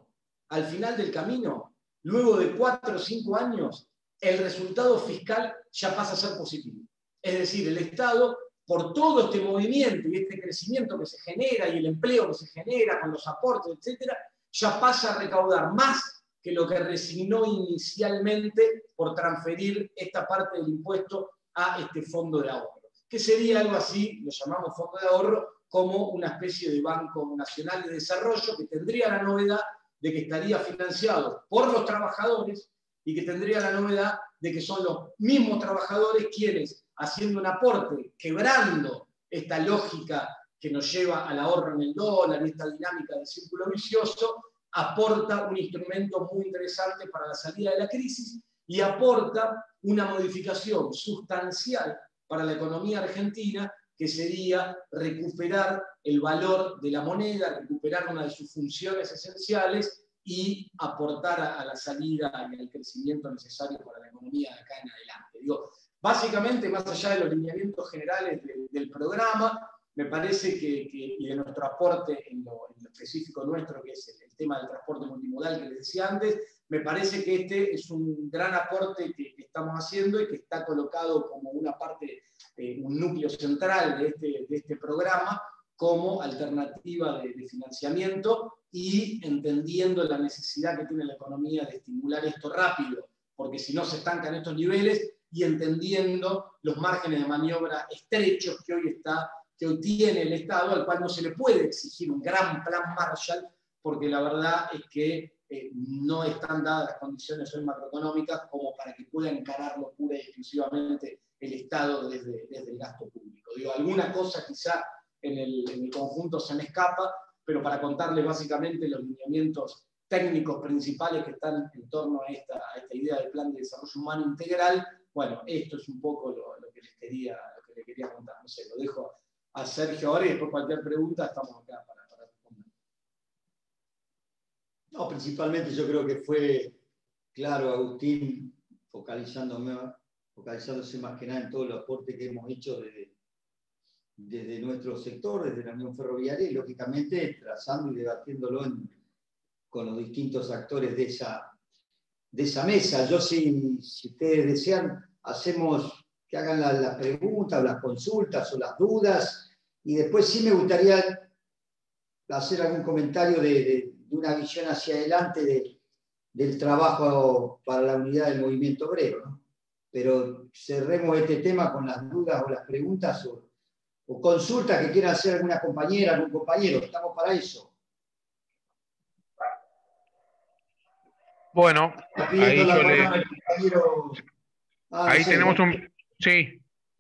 al final del camino, luego de 4 o 5 años, el resultado fiscal ya pasa a ser positivo. Es decir, el Estado, por todo este movimiento y este crecimiento que se genera y el empleo que se genera con los aportes, etc., ya pasa a recaudar más que lo que resignó inicialmente por transferir esta parte del impuesto a este fondo de ahorro, que sería algo así, lo llamamos fondo de ahorro, como una especie de Banco Nacional de Desarrollo que tendría la novedad de que estaría financiado por los trabajadores y que tendría la novedad de que son los mismos trabajadores quienes, haciendo un aporte, quebrando esta lógica que nos lleva al ahorro en el dólar y esta dinámica del círculo vicioso, aporta un instrumento muy interesante para la salida de la crisis y aporta una modificación sustancial para la economía argentina, que sería recuperar el valor de la moneda, recuperar una de sus funciones esenciales y aportar a la salida y al crecimiento necesario para la economía de acá en adelante. Digo, básicamente, más allá de los lineamientos generales del programa, me parece y de nuestro aporte en lo específico nuestro, que es el tema del transporte multimodal que les decía antes, me parece que este es un gran aporte que estamos haciendo y que está colocado como una parte, un núcleo central de este programa, como alternativa de financiamiento y entendiendo la necesidad que tiene la economía de estimular esto rápido, porque si no se estancan estos niveles, y entendiendo los márgenes de maniobra estrechos que hoy tiene el Estado, al cual no se le puede exigir un gran plan Marshall, porque la verdad es que no están dadas las condiciones hoy macroeconómicas como para que pueda encararlo pura y exclusivamente el Estado desde el gasto público. Digo, alguna cosa quizá en el conjunto se me escapa, pero para contarles básicamente los lineamientos técnicos principales que están en torno a esta idea del Plan de Desarrollo Humano Integral, bueno, esto es un poco lo que les quería contar. No sé, lo dejo a Sergio ahora y después cualquier pregunta estamos acá para responder. No, principalmente yo creo que fue claro, Agustín, focalizándose más que nada en todo el aporte que hemos hecho desde nuestro sector, desde la Unión Ferroviaria, y lógicamente trazando y debatiéndolo con los distintos actores de esa mesa. Yo, si ustedes desean, hacemos que hagan las preguntas, o las consultas, o las dudas, y después sí me gustaría hacer algún comentario de una visión hacia adelante del trabajo para la unidad del movimiento obrero, ¿no? Pero cerremos este tema con las dudas o las preguntas o consultas que quieran hacer alguna compañera, algún compañero. Estamos para eso. Bueno, ahí ahí tenemos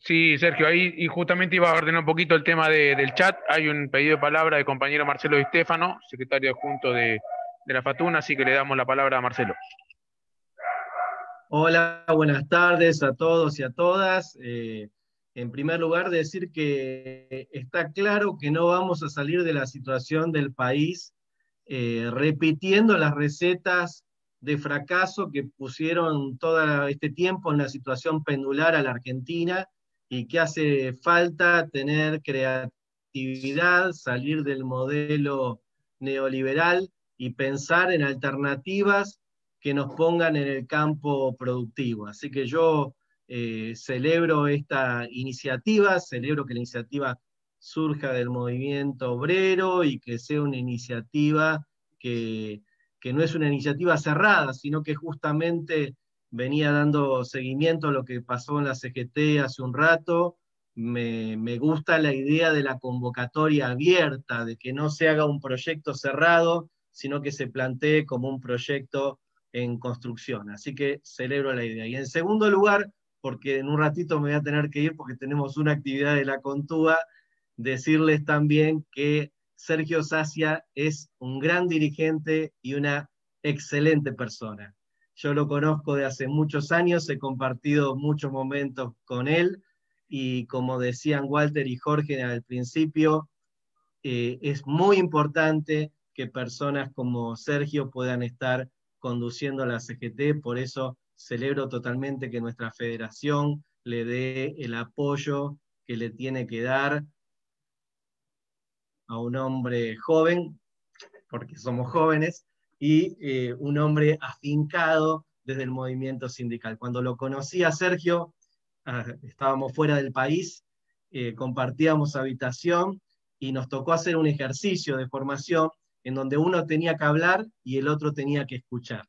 Sí, Sergio, ahí y justamente iba a ordenar un poquito el tema del chat. Hay un pedido de palabra del compañero Marcelo Di Stefano, secretario adjunto de la FATUNA, así que le damos la palabra a Marcelo. Hola, buenas tardes a todos y a todas. En primer lugar, decir que está claro que no vamos a salir de la situación del país repitiendo las recetas de fracaso que pusieron todo este tiempo en la situación pendular a la Argentina, y que hace falta tener creatividad, salir del modelo neoliberal y pensar en alternativas que nos pongan en el campo productivo. Así que yo celebro esta iniciativa, celebro que la iniciativa surja del movimiento obrero y que sea una iniciativa que no es una iniciativa cerrada, sino que justamente venía dando seguimiento a lo que pasó en la CGT hace un rato. Me gusta la idea de la convocatoria abierta, de que no se haga un proyecto cerrado, sino que se plantee como un proyecto en construcción. Así que celebro la idea. Y en segundo lugar, porque en un ratito me voy a tener que ir porque tenemos una actividad de la Contúa, decirles también que Sergio Sacia es un gran dirigente y una excelente persona. Yo lo conozco de hace muchos años, he compartido muchos momentos con él, y como decían Walter y Jorge al principio, es muy importante que personas como Sergio puedan estar conduciendo la CGT. Por eso celebro totalmente que nuestra federación le dé el apoyo que le tiene que dar a un hombre joven, porque somos jóvenes, y un hombre afincado desde el movimiento sindical. Cuando lo conocí a Sergio, estábamos fuera del país, compartíamos habitación, y nos tocó hacer un ejercicio de formación en donde uno tenía que hablar y el otro tenía que escuchar.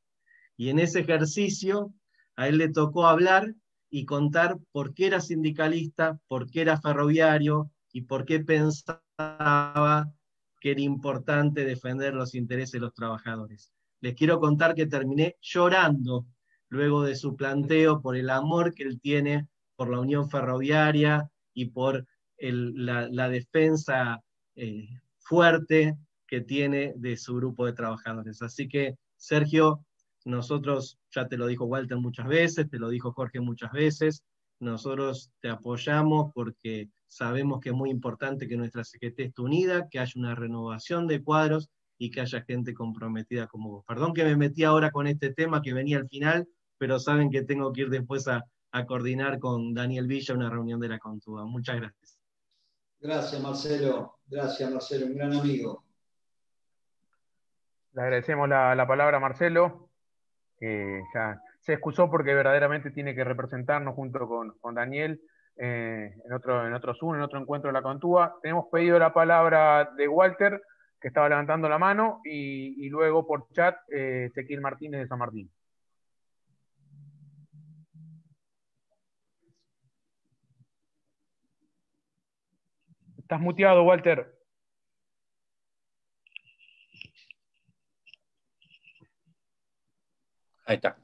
Y en ese ejercicio a él le tocó hablar y contar por qué era sindicalista, por qué era ferroviario y por qué pensaba que era importante defender los intereses de los trabajadores. Les quiero contar que terminé llorando luego de su planteo por el amor que él tiene por la Unión Ferroviaria y por la defensa fuerte que tiene de su grupo de trabajadores. Así que, Sergio, nosotros, ya te lo dijo Walter muchas veces, te lo dijo Jorge muchas veces, nosotros te apoyamos porque sabemos que es muy importante que nuestra CGT esté unida, que haya una renovación de cuadros y que haya gente comprometida como vos. Perdón que me metí ahora con este tema que venía al final, pero saben que tengo que ir después a coordinar con Daniel Villa una reunión de la Contúa. Muchas gracias. Gracias, Marcelo, un gran amigo. Le agradecemos la palabra a Marcelo. Ya se excusó porque verdaderamente tiene que representarnos junto con Daniel en otro Zoom, en otro encuentro de la Contúa. Tenemos pedido la palabra de Walter, que estaba levantando la mano, y luego por chat Ezequiel Martínez de San Martín. Estás muteado, Walter. Ahí está.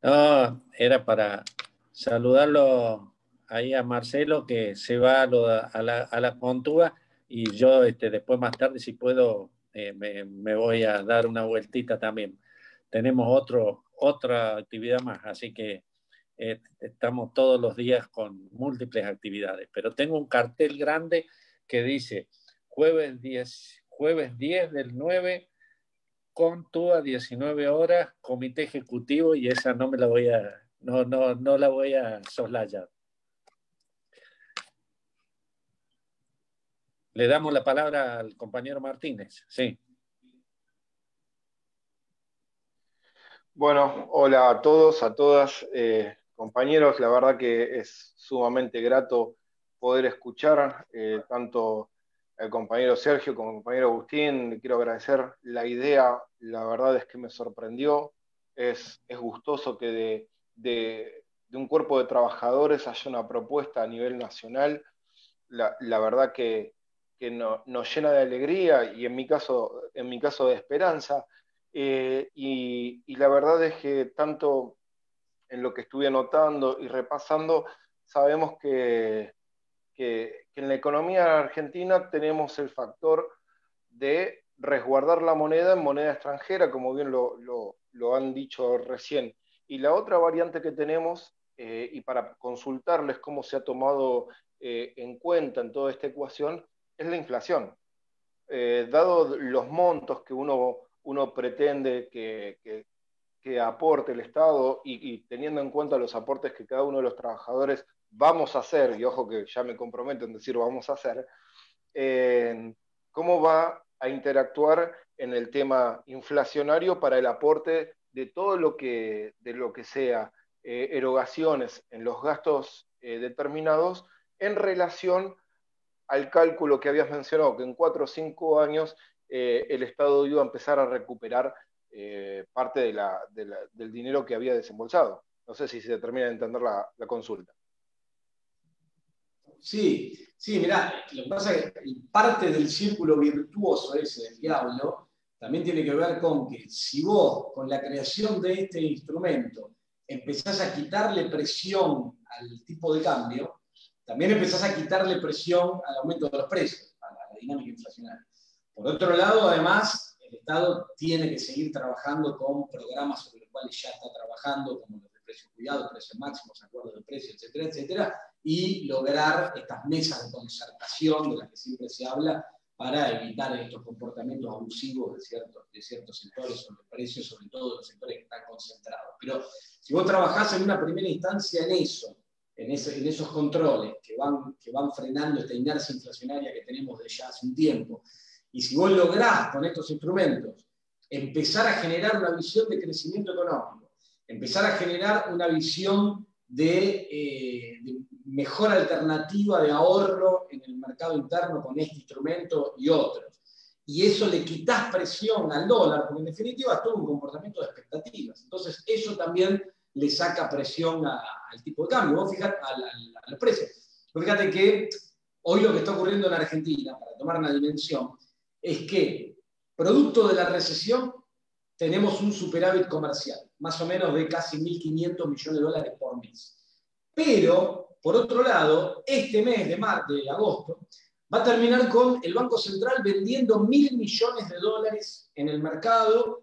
No, era para saludarlo ahí a Marcelo, que se va a la Contúa, y yo después más tarde, si puedo, me voy a dar una vueltita también. Tenemos otra actividad más, así que estamos todos los días con múltiples actividades, pero tengo un cartel grande que dice jueves 10 del 9, Contúa 19 horas, comité ejecutivo, y esa no la voy a soslayar. Le damos la palabra al compañero Martínez. Sí. Bueno, hola a todos, a todas, compañeros. La verdad que es sumamente grato poder escuchar tanto al compañero Sergio como al compañero Agustín. Le quiero agradecer la idea, la verdad es que me sorprendió. Es gustoso que de un cuerpo de trabajadores haya una propuesta a nivel nacional. La verdad que nos llena de alegría y en mi caso de esperanza. Y la verdad es que tanto en lo que estuve anotando y repasando, sabemos que en la economía argentina tenemos el factor de resguardar la moneda en moneda extranjera, como bien lo han dicho recién. Y la otra variante que tenemos, y para consultarles cómo se ha tomado en cuenta en toda esta ecuación, es la inflación. Dado los montos que uno pretende que aporte el Estado y teniendo en cuenta los aportes que cada uno de los trabajadores vamos a hacer, y ojo que ya me comprometo en decir vamos a hacer, cómo va a interactuar en el tema inflacionario para el aporte de todo lo que sea erogaciones en los gastos determinados en relación al cálculo que habías mencionado, que en 4 o 5 años el Estado iba a empezar a recuperar parte del dinero que había desembolsado. No sé si se termina de entender la consulta. Sí, mirá, lo que pasa es que parte del círculo virtuoso ese del diablo también tiene que ver con que si vos, con la creación de este instrumento, empezás a quitarle presión al tipo de cambio, también empezás a quitarle presión al aumento de los precios, a la dinámica inflacionaria. Por otro lado, además, el Estado tiene que seguir trabajando con programas sobre los cuales ya está trabajando, como los de precios cuidados, precios máximos, acuerdos de precios, etcétera, etcétera, y lograr estas mesas de concertación de las que siempre se habla para evitar estos comportamientos abusivos de ciertos sectores sobre precios, sobre todo los sectores que están concentrados. Pero si vos trabajás en una primera instancia en eso, en esos controles que van frenando esta inercia inflacionaria que tenemos de ya hace un tiempo, y si vos lográs con estos instrumentos empezar a generar una visión de crecimiento económico, empezar a generar una visión de mejor alternativa de ahorro en el mercado interno con este instrumento y otros, y eso le quitas presión al dólar, porque en definitiva es todo un comportamiento de expectativas. Entonces eso también le saca presión al tipo de cambio, vos fijate, a los precios. Vos fíjate que hoy lo que está ocurriendo en Argentina, para tomar una dimensión, es que producto de la recesión tenemos un superávit comercial, más o menos de casi 1.500 millones de dólares por mes. Pero, por otro lado, este mes de agosto, va a terminar con el Banco Central vendiendo 1.000 millones de dólares en el mercado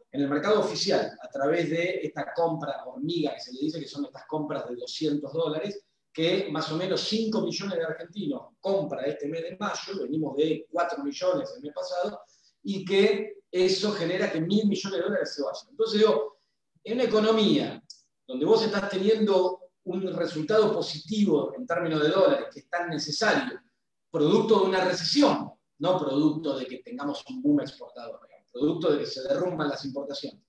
oficial, a través de esta compra hormiga, que se le dice que son estas compras de $200, que más o menos 5 millones de argentinos compra este mes de mayo, venimos de 4 millones el mes pasado, y que eso genera que 1.000 millones de dólares se vayan. Entonces digo, en una economía donde vos estás teniendo un resultado positivo en términos de dólares, que es tan necesario, producto de una recesión, no producto de que tengamos un boom exportador, producto de que se derrumban las importaciones.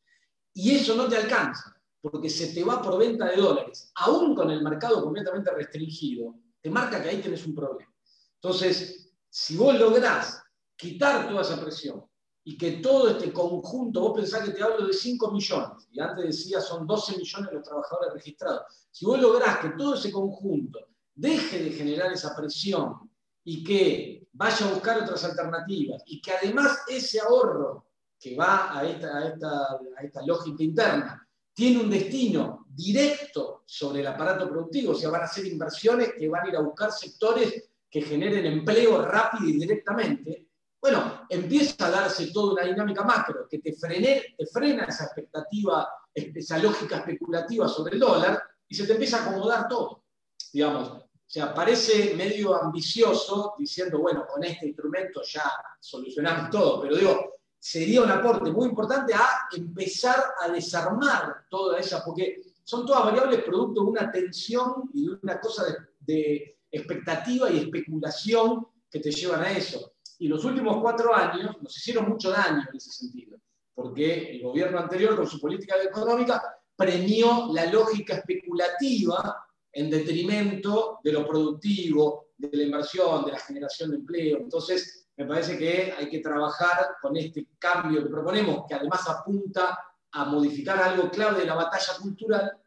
Y eso no te alcanza, porque se te va por venta de dólares, aún con el mercado completamente restringido, te marca que ahí tenés un problema. Entonces, si vos lográs quitar toda esa presión y que todo este conjunto, vos pensás que te hablo de 5 millones, y antes decía son 12 millones los trabajadores registrados, si vos lográs que todo ese conjunto deje de generar esa presión y que vaya a buscar otras alternativas, y que además ese ahorro que va a esta lógica interna tiene un destino directo sobre el aparato productivo, o sea, van a ser inversiones que van a ir a buscar sectores que generen empleo rápido y directamente, bueno, empieza a darse toda una dinámica macro que te frena esa expectativa, esa lógica especulativa sobre el dólar, y se te empieza a acomodar todo, digamos. O sea, parece medio ambicioso diciendo, bueno, con este instrumento ya solucionamos todo, pero digo, sería un aporte muy importante a empezar a desarmar toda esa, porque son todas variables producto de una tensión y de una cosa de expectativa y especulación que te llevan a eso. Y los últimos 4 años nos hicieron mucho daño en ese sentido, porque el gobierno anterior, con su política económica, premió la lógica especulativa en detrimento de lo productivo, de la inversión, de la generación de empleo. Entonces, me parece que hay que trabajar con este cambio que proponemos, que además apunta a modificar algo clave de la batalla cultural,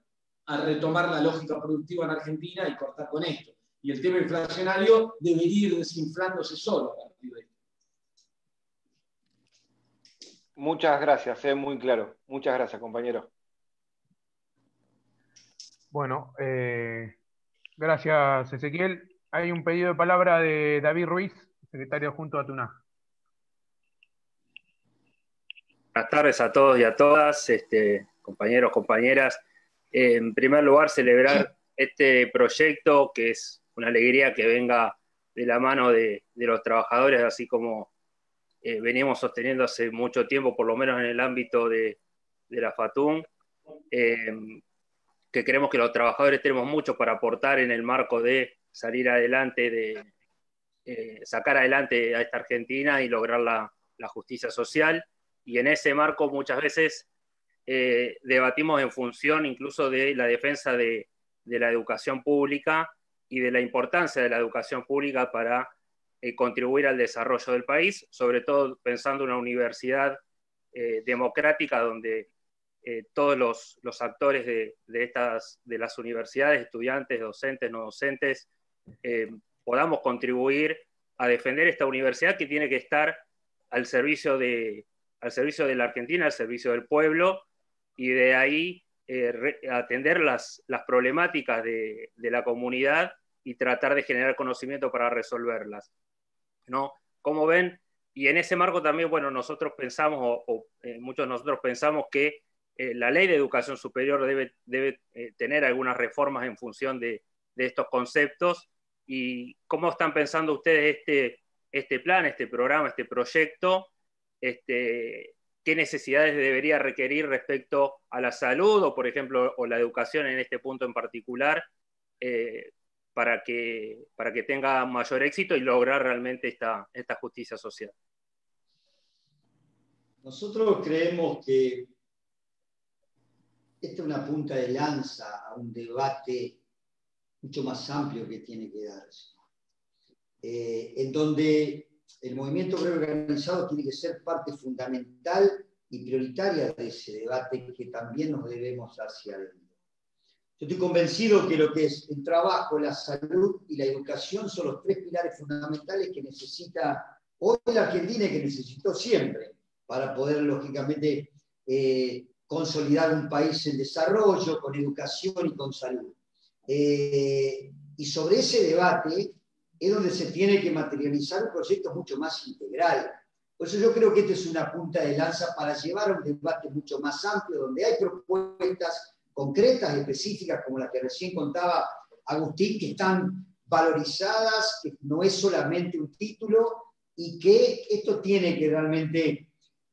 a retomar la lógica productiva en Argentina y cortar con esto. Y el tema inflacionario debería ir desinflándose solo a partir de esto. Muchas gracias, muy claro. Muchas gracias, compañero. Bueno, gracias, Ezequiel. Hay un pedido de palabra de David Ruiz, secretario junto a TUNA. Buenas tardes a todos y a todas, compañeros, compañeras. En primer lugar, celebrar este proyecto, que es una alegría que venga de la mano de los trabajadores, así como venimos sosteniendo hace mucho tiempo, por lo menos en el ámbito de la FATUN, que creemos que los trabajadores tenemos mucho para aportar en el marco de salir adelante, de sacar adelante a esta Argentina y lograr la justicia social. Y en ese marco muchas veces debatimos en función incluso de la defensa de la educación pública y de la importancia de la educación pública para contribuir al desarrollo del país, sobre todo pensando en una universidad democrática donde todos los actores de las universidades, estudiantes, docentes, no docentes, podamos contribuir a defender esta universidad que tiene que estar al servicio de la Argentina, al servicio del pueblo, y de ahí atender las problemáticas de la comunidad y tratar de generar conocimiento para resolverlas, ¿no? Como ven, y en ese marco también, bueno, nosotros pensamos, muchos de nosotros pensamos que la ley de educación superior debe tener algunas reformas en función de estos conceptos. ¿Y cómo están pensando ustedes este plan, este programa, este proyecto? ¿Qué necesidades debería requerir respecto a la salud o, por ejemplo, o la educación en este punto en particular, para que tenga mayor éxito y lograr realmente esta justicia social? Nosotros creemos que esta es una punta de lanza a un debate mucho más amplio que tiene que darse, en donde el movimiento obrero organizado tiene que ser parte fundamental y prioritaria de ese debate que también nos debemos hacia adentro. Yo estoy convencido que lo que es el trabajo, la salud y la educación son los tres pilares fundamentales que necesita hoy la Argentina y que necesitó siempre para poder, lógicamente, consolidar un país en desarrollo, con educación y con salud. Y sobre ese debate es donde se tiene que materializar un proyecto mucho más integral. Por eso yo creo que esta es una punta de lanza para llevar a un debate mucho más amplio, donde hay propuestas concretas, específicas, como la que recién contaba Agustín, que están valorizadas, que no es solamente un título, y que esto tiene que realmente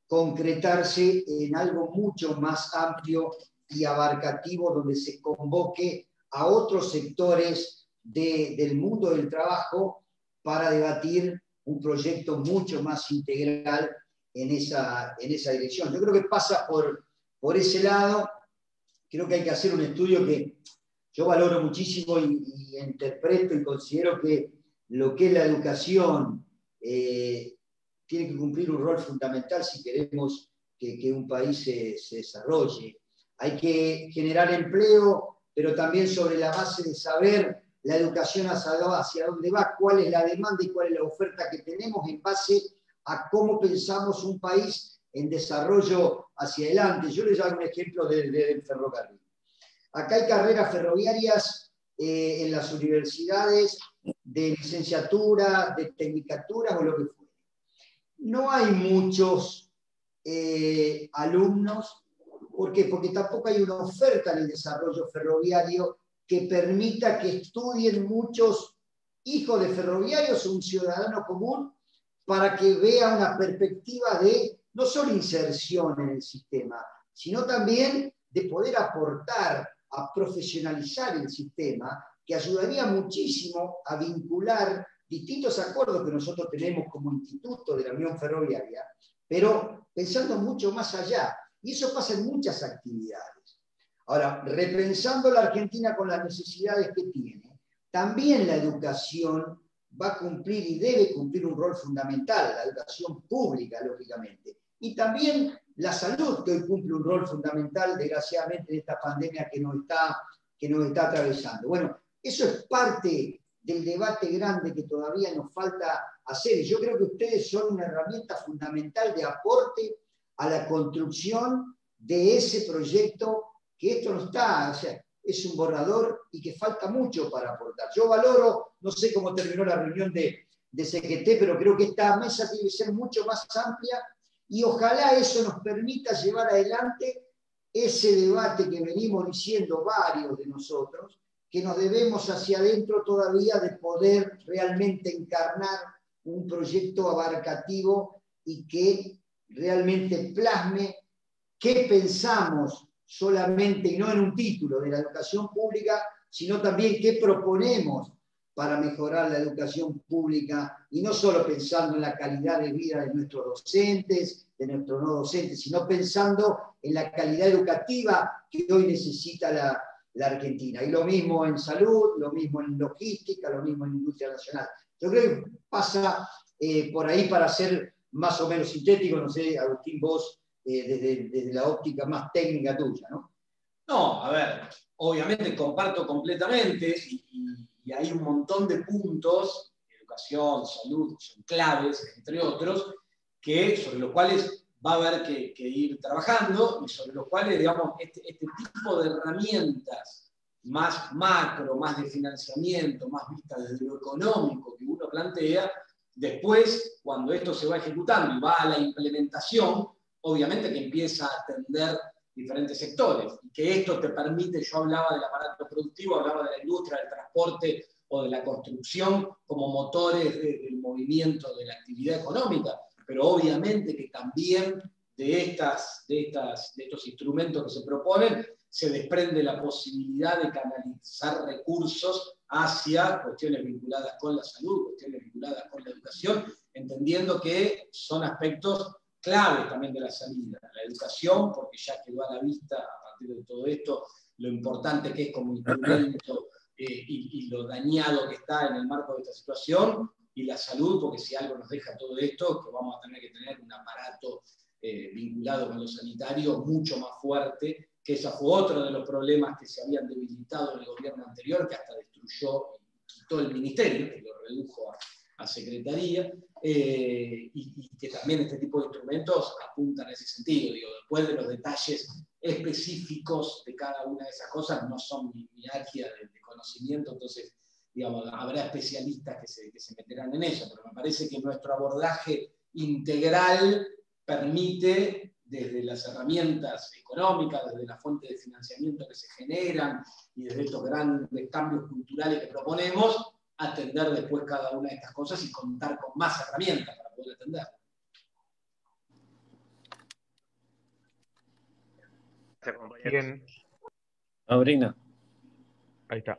concretarse en algo mucho más amplio y abarcativo, donde se convoque a otros sectores del mundo del trabajo para debatir un proyecto mucho más integral en esa dirección. Yo creo que pasa por ese lado. Creo que hay que hacer un estudio que yo valoro muchísimo y interpreto y considero que lo que es la educación tiene que cumplir un rol fundamental si queremos que un país se desarrolle. Hay que generar empleo, pero también sobre la base de saber la educación hacia dónde va, cuál es la demanda y cuál es la oferta que tenemos en base a cómo pensamos un país en desarrollo hacia adelante. Yo les hago un ejemplo del ferrocarril. Acá hay carreras ferroviarias en las universidades de licenciatura, de tecnicatura o lo que fuera. No hay muchos alumnos. ¿Por qué? Porque tampoco hay una oferta en el desarrollo ferroviario que permita que estudien muchos hijos de ferroviarios o un ciudadano común para que vea una perspectiva de no solo inserción en el sistema, sino también de poder aportar a profesionalizar el sistema, que ayudaría muchísimo a vincular distintos acuerdos que nosotros tenemos como instituto de la Unión Ferroviaria, pero pensando mucho más allá. Y eso pasa en muchas actividades. Ahora, repensando la Argentina con las necesidades que tiene, también la educación va a cumplir y debe cumplir un rol fundamental, la educación pública, lógicamente. Y también la salud, que hoy cumple un rol fundamental, desgraciadamente, en esta pandemia que nos está atravesando. Bueno, eso es parte del debate grande que todavía nos falta hacer. Y yo creo que ustedes son una herramienta fundamental de aporte a la construcción de ese proyecto, que esto no está, o sea, es un borrador y que falta mucho para aportar. Yo valoro, no sé cómo terminó la reunión de CGT, pero creo que esta mesa tiene que ser mucho más amplia y ojalá eso nos permita llevar adelante ese debate que venimos diciendo varios de nosotros, que nos debemos hacia adentro todavía de poder realmente encarnar un proyecto abarcativo y que realmente plasme qué pensamos solamente, y no en un título, de la educación pública, sino también qué proponemos para mejorar la educación pública, y no solo pensando en la calidad de vida de nuestros docentes, de nuestros no docentes, sino pensando en la calidad educativa que hoy necesita la Argentina. Y lo mismo en salud, lo mismo en logística, lo mismo en industria nacional. Yo creo que pasa por ahí, para ser más o menos sintético, no sé, Agustín, vos, desde la óptica más técnica tuya, ¿no? No, a ver, obviamente comparto completamente y hay un montón de puntos, educación, salud, son claves, entre otros, sobre los cuales va a haber que ir trabajando y sobre los cuales, digamos, este tipo de herramientas más macro, más de financiamiento, más vistas desde lo económico que uno plantea, después, cuando esto se va ejecutando y va a la implementación, obviamente que empieza a atender diferentes sectores, y que esto te permite, yo hablaba del aparato productivo, hablaba de la industria, del transporte o de la construcción como motores del movimiento de la actividad económica, pero obviamente que también de estos instrumentos que se proponen se desprende la posibilidad de canalizar recursos hacia cuestiones vinculadas con la salud, cuestiones vinculadas con la educación, entendiendo que son aspectos claves también de la salida. La educación, porque ya quedó a la vista a partir de todo esto lo importante que es como instrumento y lo dañado que está en el marco de esta situación, y la salud, porque si algo nos deja todo esto, que vamos a tener que tener un aparato vinculado con lo sanitario mucho más fuerte, que ese fue otro de los problemas que se habían debilitado en el gobierno anterior, que hasta destruyó y quitó el ministerio, que lo redujo a secretaría, y que también este tipo de instrumentos apuntan a ese sentido. Digo, después de los detalles específicos de cada una de esas cosas, no son mi área de conocimiento, entonces, digamos, habrá especialistas que se meterán en eso, pero me parece que nuestro abordaje integral permite, desde las herramientas económicas, desde las fuentes de financiamiento que se generan y desde estos grandes cambios culturales que proponemos, atender después cada una de estas cosas y contar con más herramientas para poder atenderlas. Bien. Sabrina. Ahí está.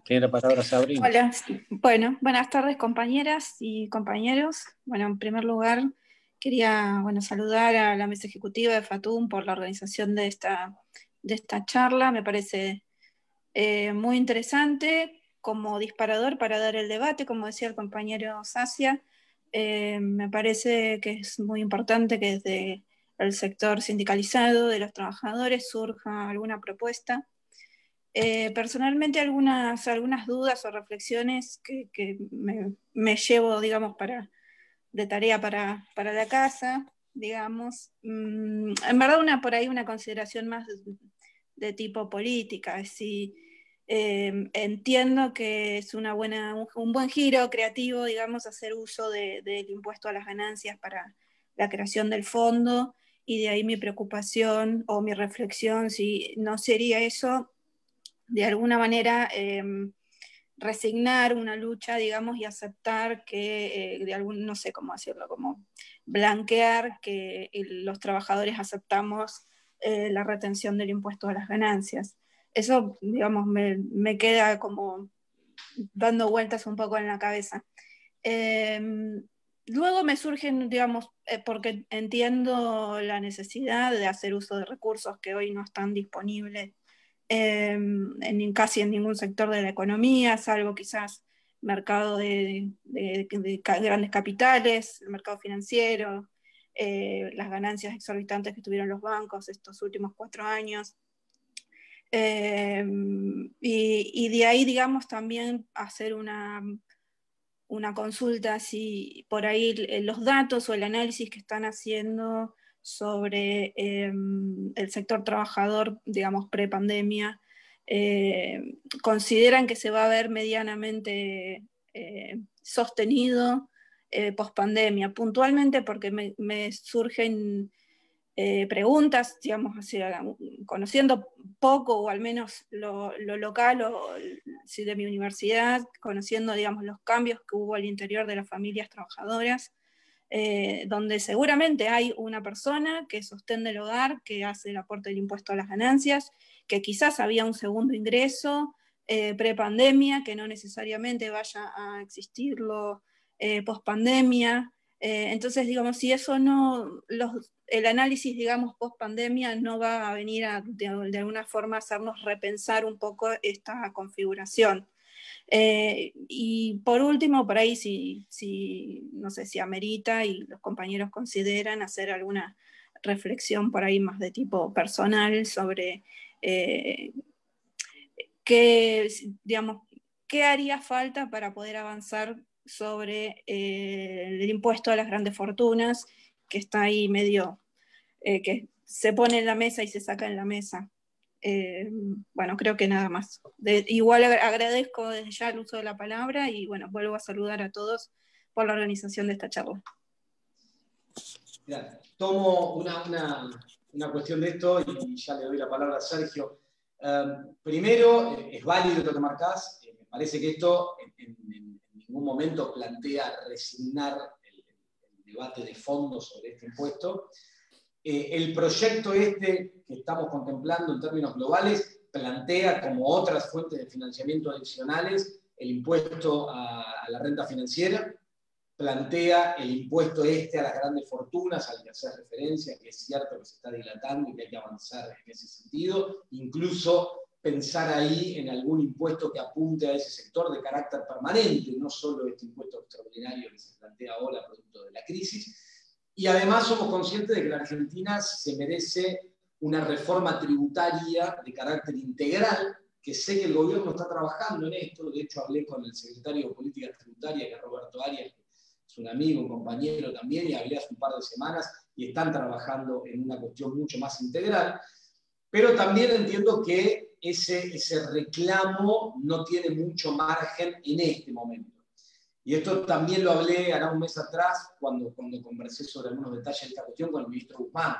Tiene la palabra Sabrina. Hola, bueno, buenas tardes compañeras y compañeros. Bueno, en primer lugar quería saludar a la mesa ejecutiva de FATUM por la organización de esta charla. Me parece muy interesante como disparador para dar el debate, como decía el compañero Sacia. Me parece que es muy importante que desde el sector sindicalizado de los trabajadores surja alguna propuesta. Personalmente algunas dudas o reflexiones que me llevo, digamos, de tarea para la casa, digamos. En verdad por ahí una consideración más de tipo política. Si, entiendo que es un buen giro creativo, digamos, hacer uso del impuesto a las ganancias para la creación del fondo, y de ahí mi preocupación o mi reflexión, si no sería eso de alguna manera resignar una lucha, digamos, y aceptar que, no sé cómo decirlo, como blanquear que los trabajadores aceptamos la retención del impuesto a las ganancias. Eso, digamos, me queda como dando vueltas un poco en la cabeza. Luego me surgen, digamos, porque entiendo la necesidad de hacer uso de recursos que hoy no están disponibles casi en ningún sector de la economía, salvo quizás mercado de grandes capitales, el mercado financiero, las ganancias exorbitantes que tuvieron los bancos estos últimos 4 años. Y de ahí, digamos, también hacer una consulta si por ahí los datos o el análisis que están haciendo sobre el sector trabajador, digamos, pre-pandemia, consideran que se va a ver medianamente sostenido post-pandemia, puntualmente porque me surgen preguntas, digamos, conociendo poco o al menos lo local sí, de mi universidad, conociendo, digamos, los cambios que hubo al interior de las familias trabajadoras, donde seguramente hay una persona que sostiene el hogar, que hace el aporte del impuesto a las ganancias, que quizás había un segundo ingreso pre-pandemia, que no necesariamente vaya a existirlo post-pandemia. Entonces, digamos, si eso no, el análisis, digamos, post-pandemia no va a venir de alguna forma a hacernos repensar un poco esta configuración. Y por último, por ahí, no sé si amerita y los compañeros consideran hacer alguna reflexión por ahí más de tipo personal sobre qué haría falta para poder avanzar sobre el impuesto a las grandes fortunas, que está ahí medio, que se pone en la mesa y se saca en la mesa. Bueno, creo que nada más. Igual agradezco desde ya el uso de la palabra y bueno, vuelvo a saludar a todos por la organización de esta charla. Mira, tomo una cuestión de esto y ya le doy la palabra a Sergio. Primero, es válido lo que marcás. Me parece que esto en ningún momento plantea resignar el debate de fondo sobre este impuesto. El proyecto que estamos contemplando en términos globales plantea como otras fuentes de financiamiento adicionales el impuesto a la renta financiera, plantea el impuesto a las grandes fortunas, al que hacer referencia, que es cierto que se está dilatando y que hay que avanzar en ese sentido, incluso pensar ahí en algún impuesto que apunte a ese sector de carácter permanente, no solo este impuesto extraordinario que se plantea ahora producto de la crisis. Y además somos conscientes de que la Argentina se merece una reforma tributaria de carácter integral, que sé que el gobierno está trabajando en esto. De hecho, hablé con el secretario de Política Tributaria, que es Roberto Arias, que es un amigo, un compañero también, y hablé hace un par de semanas, y están trabajando en una cuestión mucho más integral. Pero también entiendo que ese reclamo no tiene mucho margen en este momento. Y esto también lo hablé hará un mes atrás, cuando conversé sobre algunos detalles de esta cuestión con el ministro Guzmán.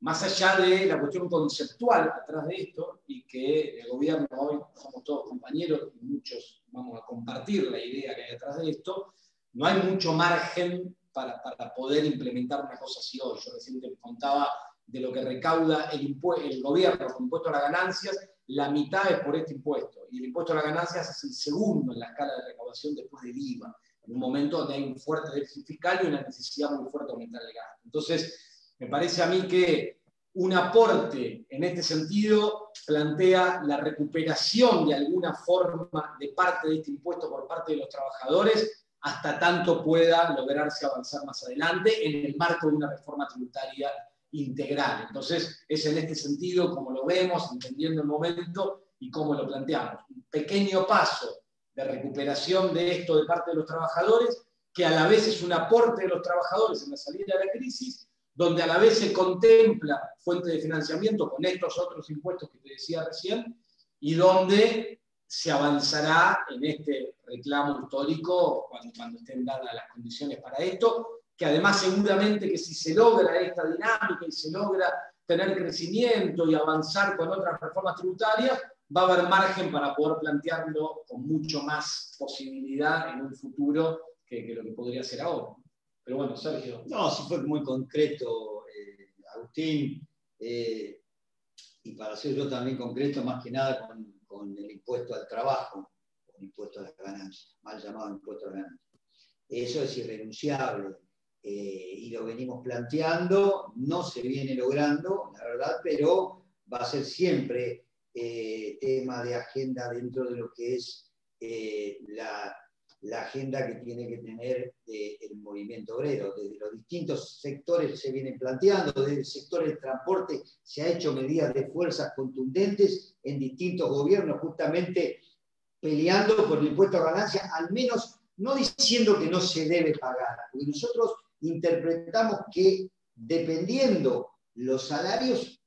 Más allá de la cuestión conceptual atrás de esto, y que el gobierno hoy somos todos compañeros y muchos vamos a compartir la idea que hay detrás de esto, no hay mucho margen para poder implementar una cosa así hoy. Yo recién te contaba de lo que recauda el gobierno con impuesto a las ganancias, la mitad es por este impuesto, y el impuesto a las ganancias es el segundo en la escala de recaudación después del IVA, en un momento donde hay un fuerte déficit fiscal y una necesidad muy fuerte de aumentar el gasto. Entonces, me parece a mí que un aporte en este sentido plantea la recuperación de alguna forma de parte de este impuesto por parte de los trabajadores, hasta tanto pueda lograrse avanzar más adelante en el marco de una reforma tributaria integral. Entonces, es en este sentido como lo vemos, entendiendo el momento y cómo lo planteamos. Un pequeño paso de recuperación de esto de parte de los trabajadores, que a la vez es un aporte de los trabajadores en la salida de la crisis, donde a la vez se contempla fuente de financiamiento con estos otros impuestos que te decía recién, y donde se avanzará en este reclamo histórico cuando estén dadas las condiciones para esto, que además seguramente que si se logra esta dinámica y se logra tener crecimiento y avanzar con otras reformas tributarias, va a haber margen para poder plantearlo con mucho más posibilidad en un futuro que lo que podría ser ahora. Pero bueno, Sergio. No, sí fue muy concreto, Agustín, y para ser yo también concreto, más que nada con el impuesto al trabajo, con el impuesto a las ganancias, mal llamado impuesto a las ganancias. Eso es irrenunciable. Y lo venimos planteando, no se viene logrando, la verdad, pero va a ser siempre tema de agenda dentro de lo que es la agenda que tiene que tener el movimiento obrero. Desde los distintos sectores se vienen planteando, desde el sector del transporte se ha hecho medidas de fuerzas contundentes en distintos gobiernos, justamente peleando por el impuesto a ganancias, al menos no diciendo que no se debe pagar, porque nosotros interpretamos que dependiendo los salarios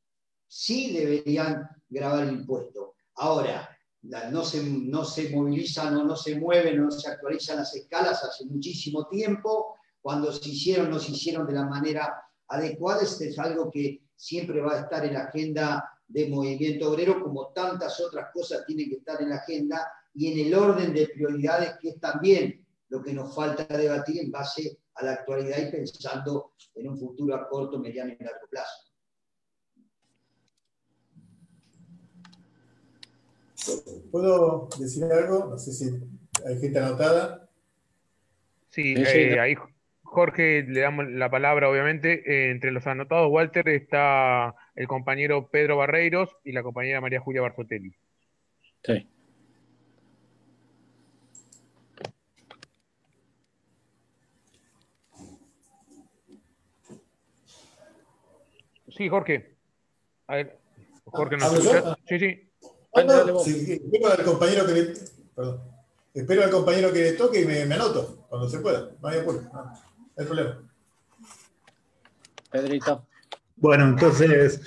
sí deberían gravar el impuesto. Ahora, no se movilizan o no se mueven o no se actualizan las escalas hace muchísimo tiempo. Cuando se hicieron, no se hicieron de la manera adecuada. Este es algo que siempre va a estar en la agenda de movimiento obrero, como tantas otras cosas tienen que estar en la agenda y en el orden de prioridades, que es también lo que nos falta debatir en base a la actualidad y pensando en un futuro a corto, mediano y largo plazo. ¿Puedo decir algo? No sé si hay gente anotada. Sí, ahí Jorge, le damos la palabra, obviamente. Entre los anotados, Walter, está el compañero Pedro Barreiros y la compañera María Julia Barzotelli. Sí. Sí, Jorge. A ver, Jorge, ¿nos escuchas? Sí, sí. Espero al compañero que le... Perdón. Espero al compañero que le toque y me anoto cuando se pueda. No hay apuro. No hay problema. Pedrito. Bueno, entonces,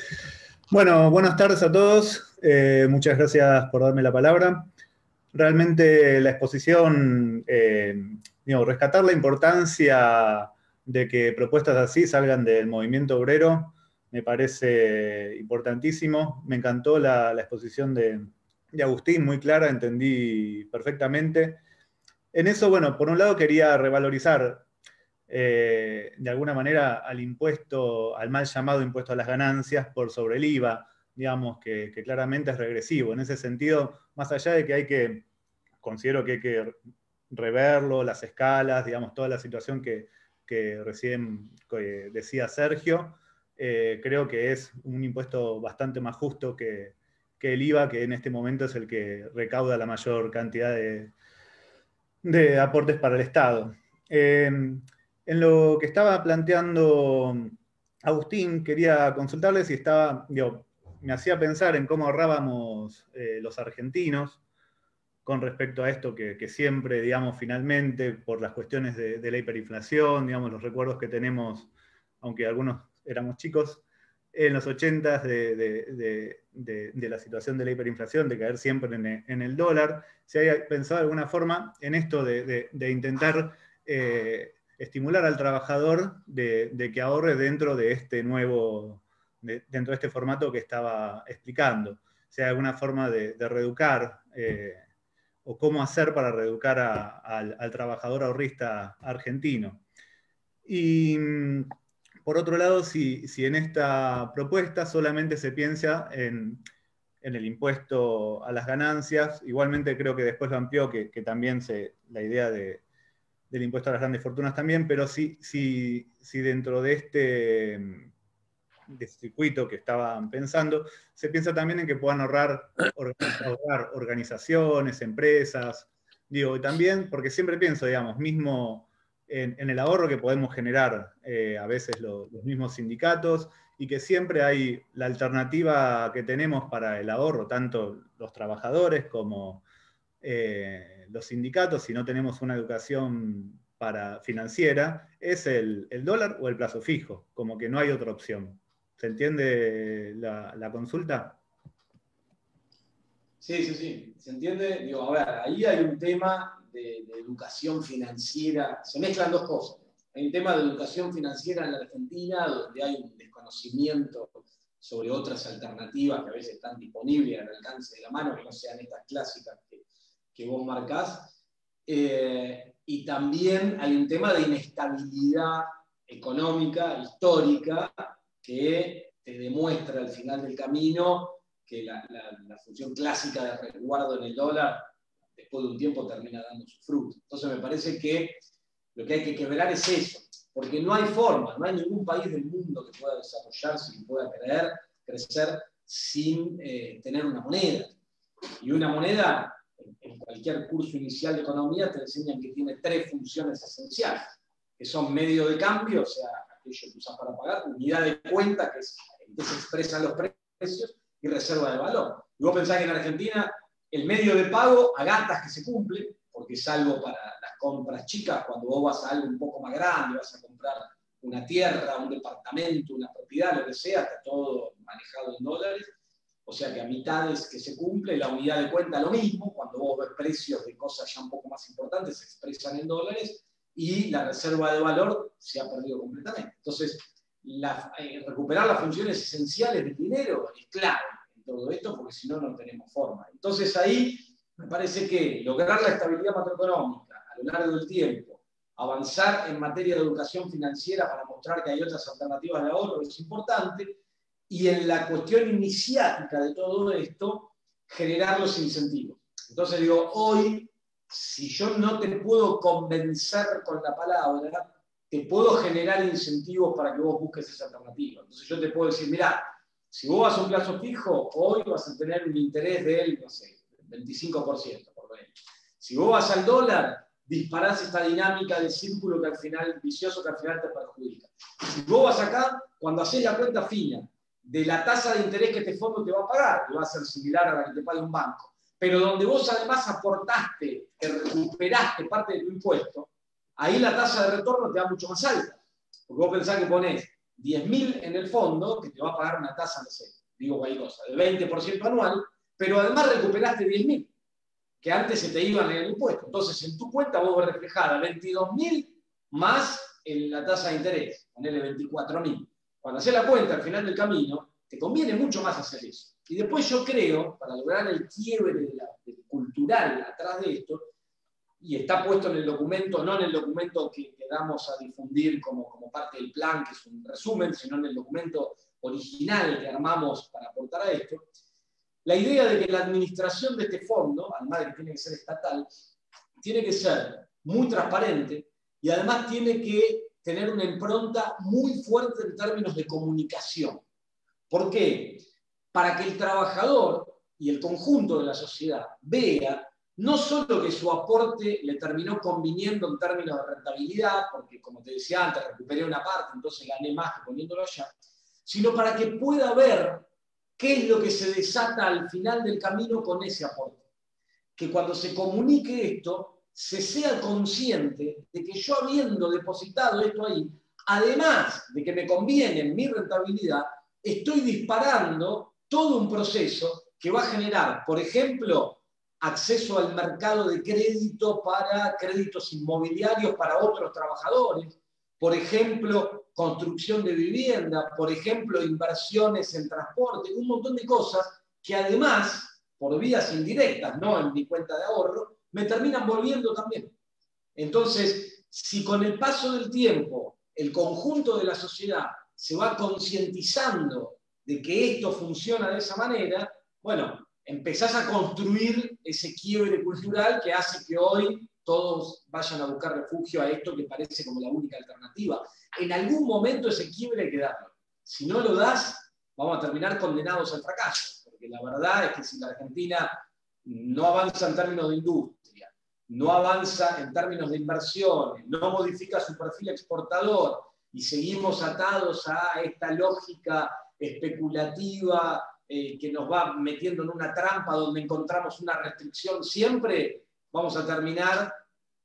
buenas tardes a todos. Muchas gracias por darme la palabra. Realmente la exposición, rescatar la importancia de que propuestas así salgan del movimiento obrero, me parece importantísimo. Me encantó la exposición de Agustín, muy clara, entendí perfectamente. En eso, por un lado quería revalorizar de alguna manera al mal llamado impuesto a las ganancias por sobre el IVA, digamos, que claramente es regresivo. En ese sentido, más allá de que considero que hay que reverlo, las escalas, digamos, toda la situación que recién decía Sergio, creo que es un impuesto bastante más justo que que el IVA, que en este momento es el que recauda la mayor cantidad de aportes para el Estado. En lo que estaba planteando Agustín, quería consultarle si estaba, me hacía pensar en cómo ahorrábamos los argentinos con respecto a esto que siempre, digamos, finalmente, por las cuestiones de la hiperinflación, digamos, los recuerdos que tenemos, aunque algunos éramos chicos, en los 80s de la situación de la hiperinflación, de caer siempre en el dólar, si hay pensado de alguna forma en esto de intentar estimular al trabajador de que ahorre dentro de este dentro de este formato que estaba explicando. Si hay alguna forma de reeducar o cómo hacer para reeducar al trabajador ahorrista argentino. Y por otro lado, si en esta propuesta solamente se piensa en el impuesto a las ganancias, igualmente creo que después lo amplió, que también la idea del impuesto a las grandes fortunas también, pero si dentro de este circuito que estaban pensando, se piensa también en que puedan ahorrar organizaciones, empresas, digo, y también, porque siempre pienso, digamos, mismo en el ahorro que podemos generar a veces los mismos sindicatos, y que siempre hay la alternativa que tenemos para el ahorro, tanto los trabajadores como los sindicatos, si no tenemos una educación financiera, es el dólar o el plazo fijo, como que no hay otra opción. ¿Se entiende la consulta? Sí, se entiende. Digo, a ver, ahí hay un tema de educación financiera, se mezclan dos cosas. Hay un tema de educación financiera en la Argentina, donde hay un desconocimiento sobre otras alternativas que a veces están disponibles al alcance de la mano, que no sean estas clásicas que vos marcás. Y también hay un tema de inestabilidad económica, histórica, que te demuestra al final del camino que la función clásica de resguardo en el dólar, después de un tiempo, termina dando su fruto. Entonces me parece que lo que hay que quebrar es eso, porque no hay forma, no hay ningún país del mundo que pueda desarrollarse y pueda crecer sin tener una moneda. Y una moneda, en cualquier curso inicial de economía, te enseñan que tiene tres funciones esenciales, que son medio de cambio, o sea, aquello que usas para pagar, unidad de cuenta, que es en que se expresan los precios, y reserva de valor. Y vos pensás que en Argentina el medio de pago a gatas que se cumple, porque es algo para las compras chicas, cuando vos vas a algo un poco más grande, vas a comprar una tierra, un departamento, una propiedad, lo que sea, está todo manejado en dólares, o sea que a mitades que se cumple, la unidad de cuenta lo mismo, cuando vos ves precios de cosas ya un poco más importantes se expresan en dólares, y la reserva de valor se ha perdido completamente. Entonces, recuperar las funciones esenciales del dinero es clave en todo esto, porque si no, no tenemos forma. Entonces ahí me parece que lograr la estabilidad macroeconómica a lo largo del tiempo, avanzar en materia de educación financiera para mostrar que hay otras alternativas de ahorro es importante, y en la cuestión iniciática de todo esto, generar los incentivos. Entonces digo, hoy, si yo no te puedo convencer con la palabra, te puedo generar incentivos para que vos busques esa alternativa. Entonces yo te puedo decir, mirá, si vos vas a un plazo fijo, hoy vas a tener un interés del, no sé, 25%, por ejemplo. Si vos vas al dólar, disparás esta dinámica de círculo que al final, vicioso, que al final te perjudica. Si vos vas acá, cuando haces la cuenta fina de la tasa de interés que este fondo te va a pagar, que va a ser similar a la que te paga un banco, pero donde vos además aportaste, que recuperaste parte de tu impuesto, ahí la tasa de retorno te da mucho más alta. Porque vos pensás que ponés 10.000 en el fondo, que te va a pagar una tasa, no sé, digo cualquier cosa, de 20% anual, pero además recuperaste 10.000, que antes se te iban en el impuesto. Entonces, en tu cuenta vos ves reflejada 22.000 más en la tasa de interés, ponele 24.000. Cuando haces la cuenta al final del camino, te conviene mucho más hacer eso. Y después yo creo, para lograr el quiebre del cultural atrás de esto, y está puesto en el documento, no en el documento que damos a difundir como parte del plan, que es un resumen, sino en el documento original que armamos para aportar a esto, la idea de que la administración de este fondo, además de que tiene que ser estatal, tiene que ser muy transparente y además tiene que tener una impronta muy fuerte en términos de comunicación. ¿Por qué? Para que el trabajador y el conjunto de la sociedad vea no solo que su aporte le terminó conviniendo en términos de rentabilidad, porque como te decía antes, recuperé una parte, entonces gané más que poniéndolo allá, sino para que pueda ver qué es lo que se desata al final del camino con ese aporte. Que cuando se comunique esto, se sea consciente de que yo habiendo depositado esto ahí, además de que me conviene en mi rentabilidad, estoy disparando todo un proceso que va a generar, por ejemplo, acceso al mercado de crédito para créditos inmobiliarios para otros trabajadores, por ejemplo, construcción de vivienda, por ejemplo, inversiones en transporte, un montón de cosas que además, por vías indirectas, no en mi cuenta de ahorro, me terminan volviendo también. Entonces, si con el paso del tiempo el conjunto de la sociedad se va concientizando de que esto funciona de esa manera, bueno, empezás a construir ese quiebre cultural que hace que hoy todos vayan a buscar refugio a esto que parece como la única alternativa. En algún momento ese quiebre hay que darlo. Si no lo das, vamos a terminar condenados al fracaso, porque la verdad es que si la Argentina no avanza en términos de industria, no avanza en términos de inversiones, no modifica su perfil exportador y seguimos atados a esta lógica especulativa que nos va metiendo en una trampa donde encontramos una restricción siempre, vamos a terminar,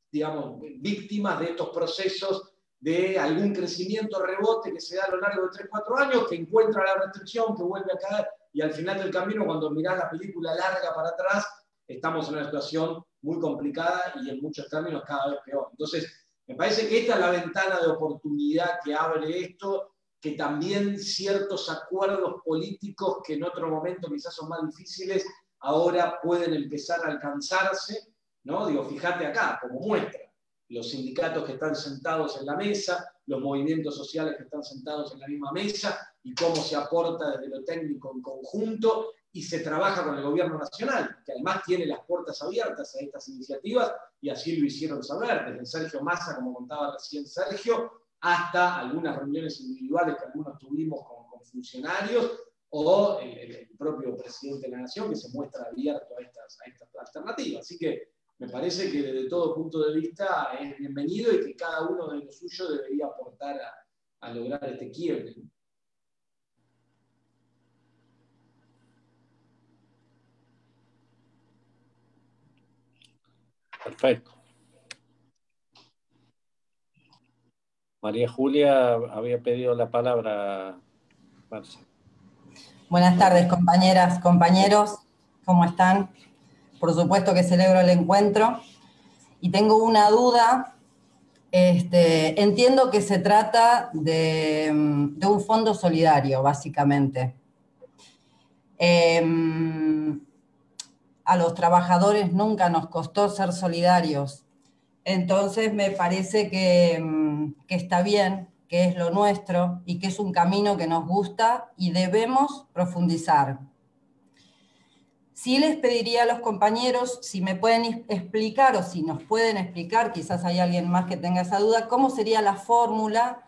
digamos, víctimas de estos procesos de algún crecimiento rebote que se da a lo largo de 3-4 años, que encuentra la restricción, que vuelve a caer, y al final del camino, cuando mirás la película larga para atrás, estamos en una situación muy complicada y en muchos términos cada vez peor. Entonces, me parece que esta es la ventana de oportunidad que abre esto, que también ciertos acuerdos políticos que en otro momento quizás son más difíciles, ahora pueden empezar a alcanzarse, ¿no? Digo, fíjate acá, como muestra, los sindicatos que están sentados en la mesa, los movimientos sociales que están sentados en la misma mesa, y cómo se aporta desde lo técnico en conjunto, y se trabaja con el gobierno nacional, que además tiene las puertas abiertas a estas iniciativas, y así lo hicieron saber, desde Sergio Massa, como contaba recién Sergio, hasta algunas reuniones individuales que algunos tuvimos con funcionarios, o el propio presidente de la Nación, que se muestra abierto a estas alternativas. Así que me parece que desde todo punto de vista es bienvenido y que cada uno de lo suyo debería aportar a lograr este quiebre. Perfecto. María Julia había pedido la palabra, Marcia. Buenas tardes, compañeras, compañeros, ¿cómo están? Por supuesto que celebro el encuentro y tengo una duda. Entiendo que se trata de un fondo solidario, básicamente. A los trabajadores nunca nos costó ser solidarios. Entonces me parece que está bien, que es lo nuestro y que es un camino que nos gusta y debemos profundizar. Sí les pediría a los compañeros si me pueden explicar o si nos pueden explicar, quizás hay alguien más que tenga esa duda, cómo sería la fórmula.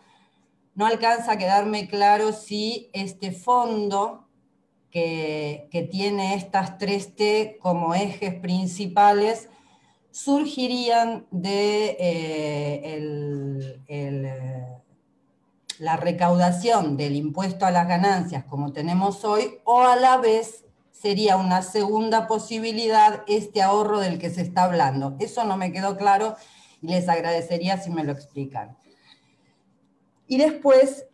No alcanza a quedarme claro si este fondo que tiene estas 3T como ejes principales surgirían de la recaudación del impuesto a las ganancias como tenemos hoy, o a la vez sería una segunda posibilidad este ahorro del que se está hablando. Eso no me quedó claro y les agradecería si me lo explican. Y después,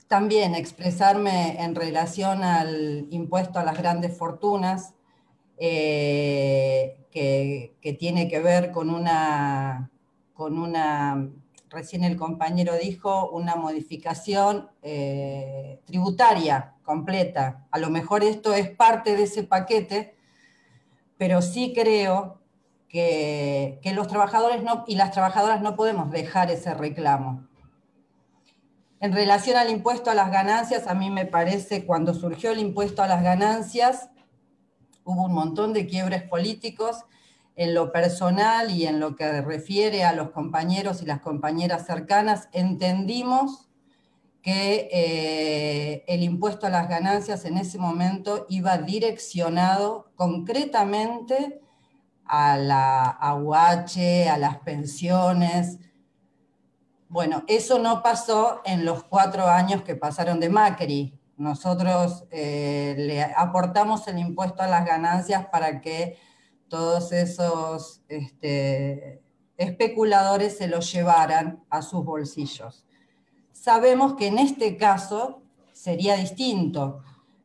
también expresarme en relación al impuesto a las grandes fortunas, que tiene que ver con una, recién el compañero dijo, una modificación tributaria completa. A lo mejor esto es parte de ese paquete, pero sí creo que los trabajadores y las trabajadoras no podemos dejar ese reclamo. En relación al impuesto a las ganancias, a mí me parece, cuando surgió el impuesto a las ganancias, hubo un montón de quiebres políticos. En lo personal y en lo que refiere a los compañeros y las compañeras cercanas, entendimos que el impuesto a las ganancias en ese momento iba direccionado concretamente a la AUH, a las pensiones. Bueno, eso no pasó en los 4 años que pasaron de Macri. Nosotros le aportamos el impuesto a las ganancias para que todos esos especuladores se los llevaran a sus bolsillos. Sabemos que en este caso sería distinto,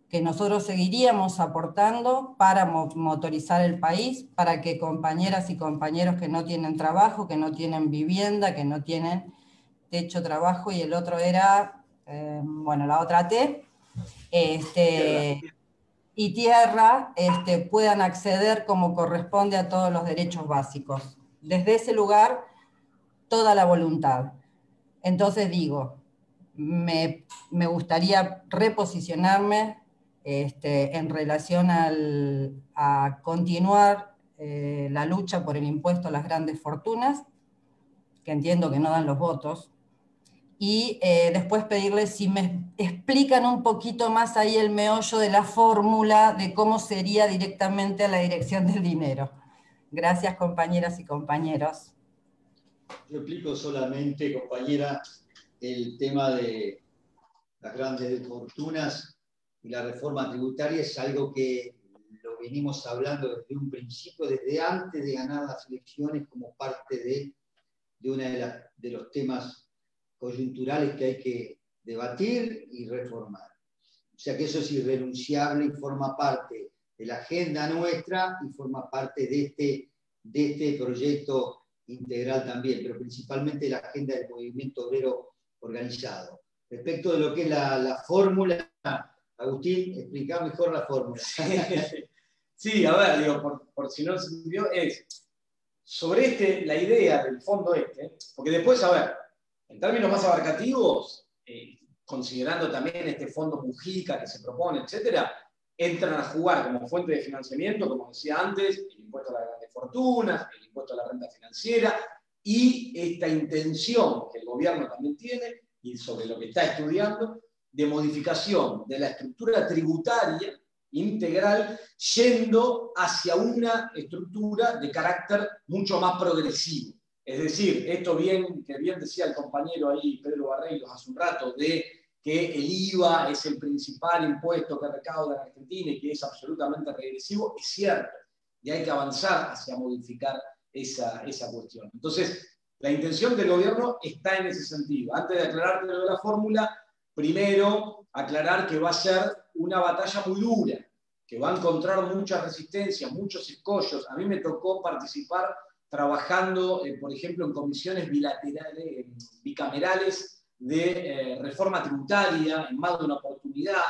que nosotros seguiríamos aportando para motorizar el país, para que compañeras y compañeros que no tienen trabajo, que no tienen vivienda, que no tienen techo, trabajo, y el otro era, bueno, la otra T, y tierra, puedan acceder como corresponde a todos los derechos básicos. Desde ese lugar, toda la voluntad. Entonces digo, me gustaría reposicionarme en relación a continuar la lucha por el impuesto a las grandes fortunas, que entiendo que no dan los votos, y después pedirles si me explican un poquito más ahí el meollo de la fórmula de cómo sería directamente a la dirección del dinero. Gracias, compañeras y compañeros. Yo explico solamente, compañera, el tema de las grandes fortunas y la reforma tributaria es algo que lo venimos hablando desde un principio, desde antes de ganar las elecciones, como parte de uno de los temas coyunturales que hay que debatir y reformar. O sea que eso es irrenunciable y forma parte de la agenda nuestra y forma parte de este proyecto integral también, pero principalmente la agenda del movimiento obrero organizado. Respecto de lo que es la fórmula, Agustín, explica mejor la fórmula. Sí, a ver, digo, por si no se entendió, es sobre la idea del fondo porque después, a ver, en términos más abarcativos, considerando también este fondo Mujica que se propone, etcétera, entran a jugar como fuente de financiamiento, como decía antes, el impuesto a las grandes fortunas, el impuesto a la renta financiera y esta intención que el gobierno también tiene, y sobre lo que está estudiando, de modificación de la estructura tributaria integral, yendo hacia una estructura de carácter mucho más progresivo. Es decir, esto que bien decía el compañero ahí, Pedro Barreiros, hace un rato, de que el IVA es el principal impuesto que recauda en Argentina y que es absolutamente regresivo, es cierto, y hay que avanzar hacia modificar esa cuestión. Entonces, la intención del gobierno está en ese sentido. Antes de aclararte lo de la fórmula, primero aclarar que va a ser una batalla muy dura, que va a encontrar mucha resistencia, muchos escollos. A mí me tocó participar trabajando, por ejemplo, en comisiones bicamerales de reforma tributaria, en más de una oportunidad,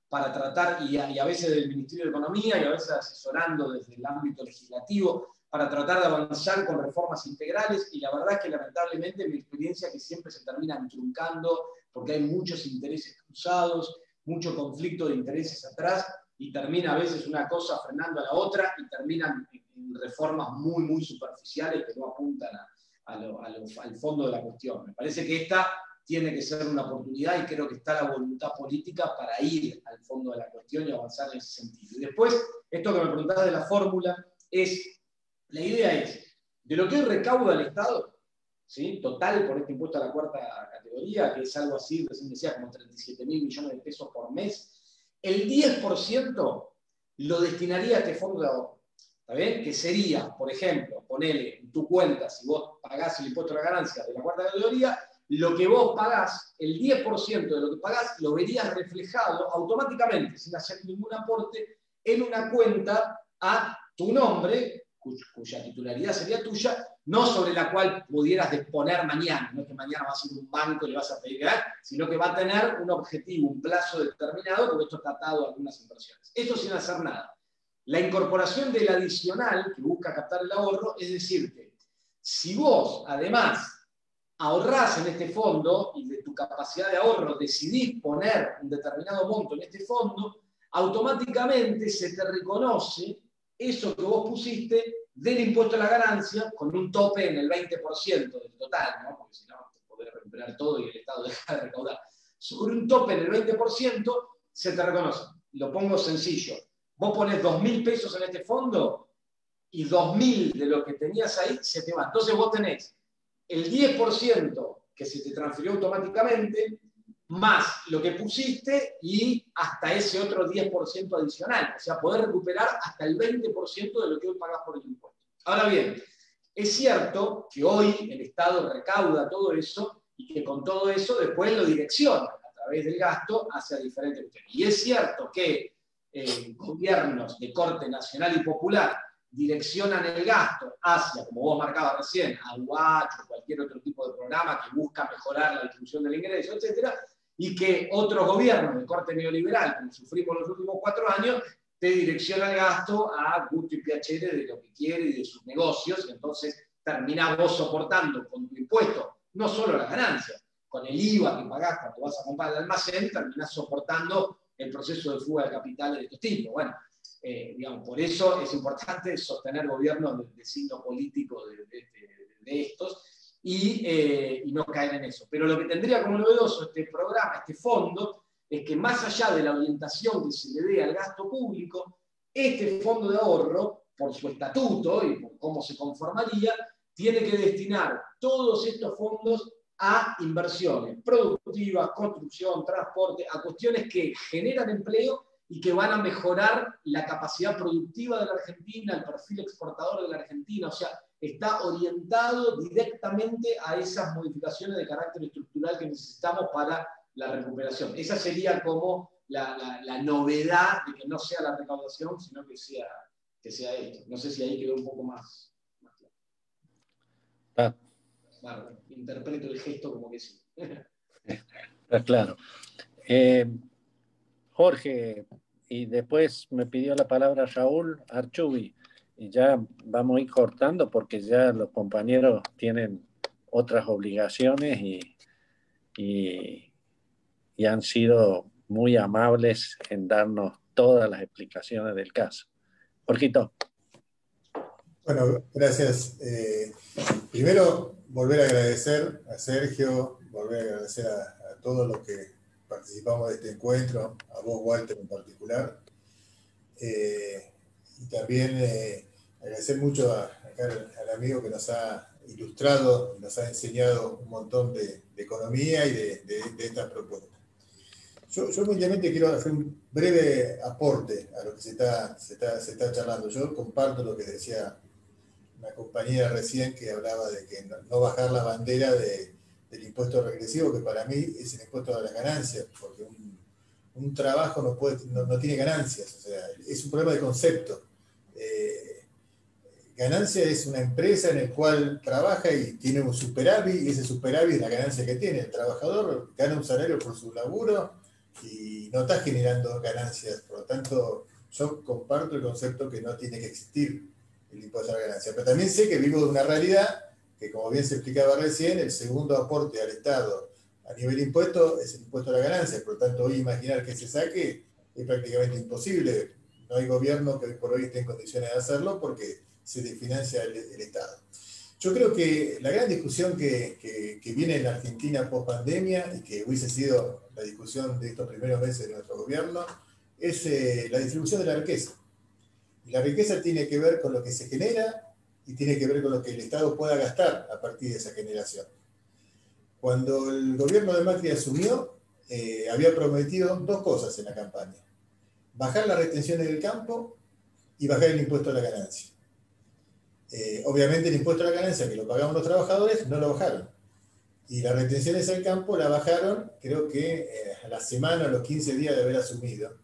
para tratar, y a veces del Ministerio de Economía, y a veces asesorando desde el ámbito legislativo, para tratar de avanzar con reformas integrales, y la verdad es que lamentablemente mi experiencia es que siempre se terminan truncando, porque hay muchos intereses cruzados, mucho conflicto de intereses atrás, y termina a veces una cosa frenando a la otra, y terminan en reformas muy, muy superficiales que no apuntan al fondo de la cuestión. Me parece que esta tiene que ser una oportunidad y creo que está la voluntad política para ir al fondo de la cuestión y avanzar en ese sentido. Y después, esto que me preguntaba de la fórmula, la idea es, de lo que hoy recauda el Estado, ¿sí?, total por este impuesto a la cuarta categoría, que es algo así, recién decía, como 37.000 millones de pesos por mes, el 10% lo destinaría a este fondo de ahorro. ¿Está bien? Que sería, por ejemplo, ponele en tu cuenta, si vos pagás el impuesto a la ganancia de la cuarta categoría, lo que vos pagás, el 10% de lo que pagás, lo verías reflejado automáticamente, sin hacer ningún aporte, en una cuenta a tu nombre, cuya titularidad sería tuya, no sobre la cual pudieras disponer mañana, no es que mañana vas a ir a un banco y le vas a pedir, sino que va a tener un objetivo, un plazo determinado, porque esto está atado a algunas inversiones. Esto sin hacer nada. La incorporación del adicional, que busca captar el ahorro, es decirte, si vos, además, ahorrás en este fondo y de tu capacidad de ahorro decidís poner un determinado monto en este fondo, automáticamente se te reconoce eso que vos pusiste del impuesto a la ganancia con un tope en el 20% del total, ¿no? Porque si no, te podés recuperar todo y el Estado deja de recaudar. sobre un tope del 20%, se te reconoce. Lo pongo sencillo. Vos pones 2.000 pesos en este fondo y 2.000 de lo que tenías ahí se te va. Entonces vos tenés el 10% que se te transfirió automáticamente, más lo que pusiste y hasta ese otro 10% adicional. O sea, poder recuperar hasta el 20% de lo que hoy pagás por el impuesto. Ahora bien, es cierto que hoy el Estado recauda todo eso y que con todo eso después lo direcciona a través del gasto hacia diferentes cuestiones. Y es cierto que gobiernos de corte nacional y popular direccionan el gasto hacia, como vos marcabas recién, a UH o cualquier otro tipo de programa que busca mejorar la distribución del ingreso, etcétera, y que otros gobiernos de corte neoliberal, como sufrimos los últimos 4 años, te direcciona el gasto a gusto y piacere de lo que quiere y de sus negocios, y entonces terminás vos soportando con tu impuesto no solo las ganancias, con el IVA que pagás cuando vas a comprar el almacén, terminás soportando el proceso de fuga de capitales de estos tipos. Bueno, digamos, por eso es importante sostener gobiernos de signo político de estos y no caer en eso. Pero lo que tendría como novedoso este programa, este fondo, es que más allá de la orientación que se le dé al gasto público, este fondo de ahorro, por su estatuto y por cómo se conformaría, tiene que destinar todos estos fondos a inversiones productivas, construcción, transporte, a cuestiones que generan empleo y que van a mejorar la capacidad productiva de la Argentina, el perfil exportador de la Argentina. O sea, está orientado directamente a esas modificaciones de carácter estructural que necesitamos para la recuperación. Esa sería como la novedad de que no sea la recaudación, sino que sea esto. No sé si ahí quedó un poco más claro. Bueno, interpreto el gesto como que sí. Está claro. Jorge, y después me pidió la palabra Raúl Archubi, y ya vamos a ir cortando porque ya los compañeros tienen otras obligaciones y han sido muy amables en darnos todas las explicaciones del caso. Jorgito. Bueno, gracias. Primero, volver a agradecer a Sergio, volver a agradecer a todos los que participamos de este encuentro, a vos, Walter, en particular. Y también agradecer mucho al amigo que nos ha ilustrado, nos ha enseñado un montón de economía y de estas propuestas. Yo humildemente quiero hacer un breve aporte a lo que se está charlando. Yo comparto lo que decía una compañera recién que hablaba de que no bajar la bandera del impuesto regresivo, que para mí es el impuesto de las ganancias, porque un trabajo no tiene ganancias, o sea, es un problema de concepto. Ganancia es una empresa en la cual trabaja y tiene un superávit, y ese superávit es la ganancia que tiene. El trabajador gana un salario por su laburo y no está generando ganancias. Por lo tanto, yo comparto el concepto que no tiene que existir el impuesto a la ganancia. Pero también sé que vivo de una realidad que, como bien se explicaba recién, el segundo aporte al Estado a nivel impuesto es el impuesto a la ganancia. Por lo tanto, hoy imaginar que se saque es prácticamente imposible. No hay gobierno que hoy por hoy esté en condiciones de hacerlo porque se desfinancia el Estado. Yo creo que la gran discusión que viene en la Argentina post pandemia y que hubiese sido la discusión de estos primeros meses de nuestro gobierno es la distribución de la riqueza. Y la riqueza tiene que ver con lo que se genera y tiene que ver con lo que el Estado pueda gastar a partir de esa generación. Cuando el gobierno de Macri asumió, había prometido 2 cosas en la campaña: bajar las retenciones del campo y bajar el impuesto a la ganancia. Obviamente el impuesto a la ganancia, que lo pagamos los trabajadores, no lo bajaron. Y las retenciones al campo la bajaron, creo que a la semana o los 15 días de haber asumido,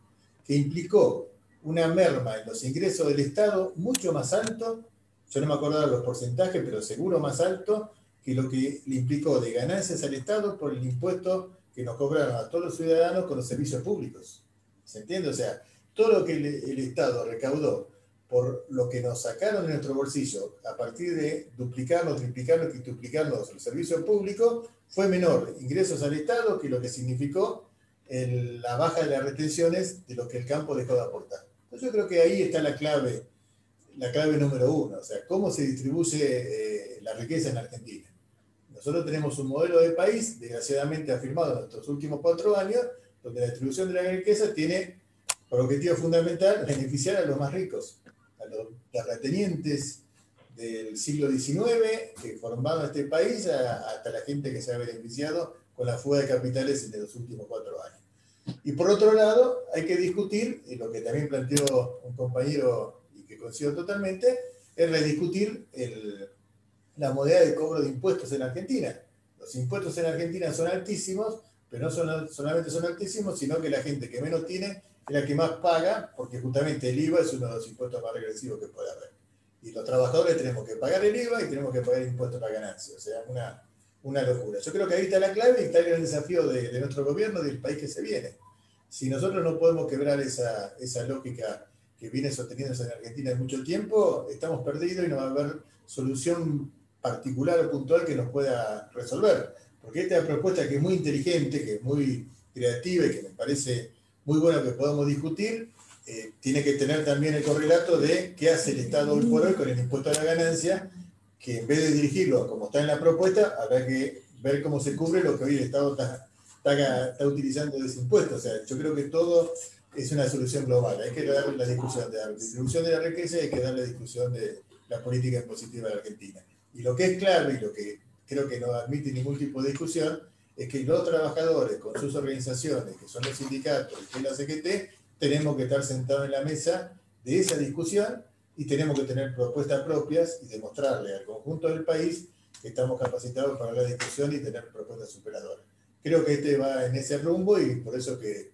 que implicó una merma en los ingresos del Estado mucho más alto, yo no me acordaba los porcentajes, pero seguro más alto, que lo que le implicó de ganancias al Estado por el impuesto que nos cobraron a todos los ciudadanos con los servicios públicos. ¿Se entiende? O sea, todo lo que el Estado recaudó por lo que nos sacaron de nuestro bolsillo a partir de duplicarnos, triplicarnos y duplicarnos el servicio público, fue menor ingresos al Estado que lo que significó la baja de las retenciones de lo que el campo dejó de aportar. Entonces yo creo que ahí está la clave número 1, o sea, cómo se distribuye la riqueza en Argentina. Nosotros tenemos un modelo de país, desgraciadamente afirmado en estos últimos 4 años, donde la distribución de la riqueza tiene por objetivo fundamental beneficiar a los más ricos, a los terratenientes del siglo XIX que formaron este país, hasta la gente que se ha beneficiado con la fuga de capitales en los últimos 4 años. Y por otro lado, hay que discutir, y lo que también planteó un compañero y que coincido totalmente, es rediscutir la modalidad de cobro de impuestos en Argentina. Los impuestos en Argentina son altísimos, pero no solamente son altísimos, sino que la gente que menos tiene es la que más paga, porque justamente el IVA es uno de los impuestos más regresivos que puede haber. Y los trabajadores tenemos que pagar el IVA y tenemos que pagar el impuesto a la ganancia. O sea, una locura. Yo creo que ahí está la clave y está el gran desafío de nuestro gobierno y del país que se viene. Si nosotros no podemos quebrar esa lógica que viene sosteniéndose en Argentina en mucho tiempo, estamos perdidos y no va a haber solución particular o puntual que nos pueda resolver. Porque esta propuesta, que es muy inteligente, que es muy creativa y que me parece muy buena que podamos discutir, tiene que tener también el correlato de qué hace el Estado hoy por hoy con el impuesto a la ganancia, que en vez de dirigirlo como está en la propuesta, habrá que ver cómo se cubre lo que hoy el Estado está utilizando de ese impuesto. O sea, yo creo que todo es una solución global. Hay que dar la discusión de la distribución de la riqueza y hay que dar la discusión de la política impositiva de la Argentina. Y lo que es clave y lo que creo que no admite ningún tipo de discusión es que los trabajadores con sus organizaciones, que son los sindicatos y que es la CGT, tenemos que estar sentados en la mesa de esa discusión y tenemos que tener propuestas propias y demostrarle al conjunto del país que estamos capacitados para la discusión y tener propuestas superadoras. Creo que este va en ese rumbo y por eso que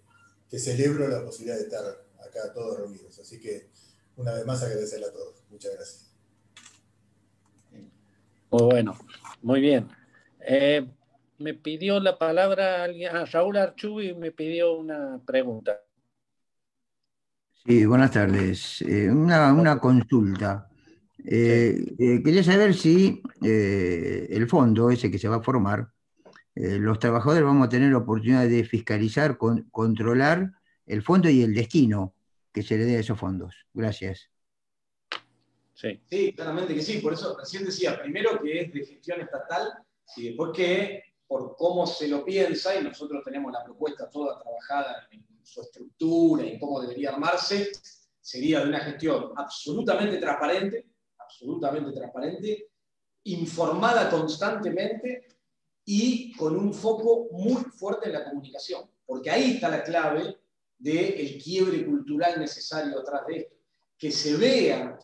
celebro la posibilidad de estar acá todos reunidos. Así que una vez más agradecerle a todos. Muchas gracias. Muy bueno, muy bien. Me pidió la palabra alguien, Raúl Archubi me pidió una pregunta. Sí, buenas tardes. Una consulta. Quería saber si el fondo ese que se va a formar, los trabajadores vamos a tener la oportunidad de fiscalizar, controlar el fondo y el destino que se le dé a esos fondos. Gracias. Sí, claramente que sí. Por eso recién decía, primero que es de gestión estatal y después que por cómo se lo piensa, y nosotros tenemos la propuesta toda trabajada en su estructura y cómo debería armarse, sería de una gestión absolutamente transparente, informada constantemente y con un foco muy fuerte en la comunicación, porque ahí está la clave del quiebre cultural necesario atrás de esto, que se vea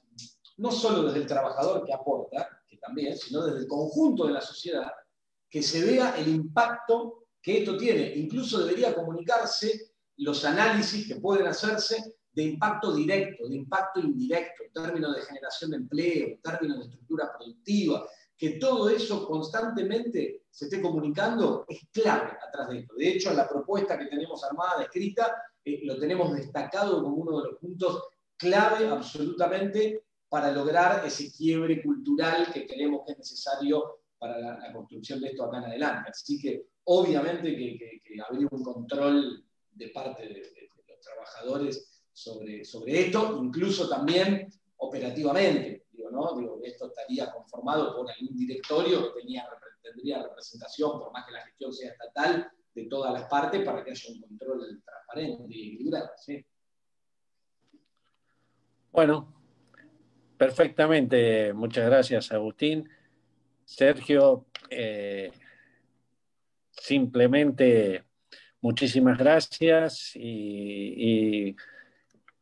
no solo desde el trabajador que aporta, que también, sino desde el conjunto de la sociedad, que se vea el impacto que esto tiene. Incluso debería comunicarse los análisis que pueden hacerse de impacto directo, de impacto indirecto, en términos de generación de empleo, en términos de estructura productiva, que todo eso constantemente se esté comunicando es clave atrás de esto. De hecho, en la propuesta que tenemos armada, escrita, lo tenemos destacado como uno de los puntos clave absolutamente para lograr ese quiebre cultural que creemos que es necesario para la construcción de esto acá en adelante. Así que obviamente que habría un control de parte de los trabajadores sobre esto, incluso también operativamente. Esto estaría conformado por algún directorio que tendría representación, por más que la gestión sea estatal, de todas las partes para que haya un control transparente y equilibrado. ¿Sí? Bueno, perfectamente. Muchas gracias, Agustín. Sergio, simplemente muchísimas gracias y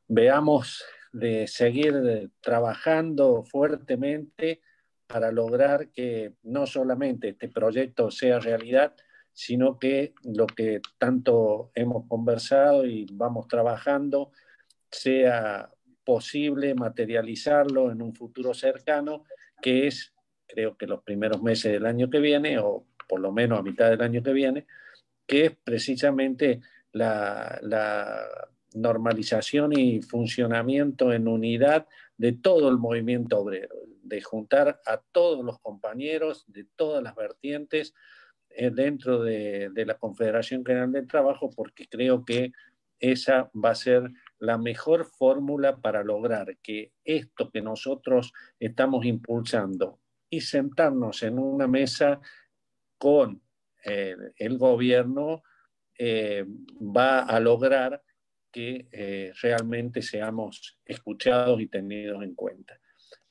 veamos de seguir trabajando fuertemente para lograr que no solamente este proyecto sea realidad, sino que lo que tanto hemos conversado y vamos trabajando sea posible materializarlo en un futuro cercano, que es, creo que los primeros meses del año que viene, o por lo menos a mitad del año que viene, que es precisamente la normalización y funcionamiento en unidad de todo el movimiento obrero, de juntar a todos los compañeros de todas las vertientes dentro de la Confederación General del Trabajo, porque creo que esa va a ser la mejor fórmula para lograr que esto que nosotros estamos impulsando y sentarnos en una mesa con el gobierno va a lograr que realmente seamos escuchados y tenidos en cuenta.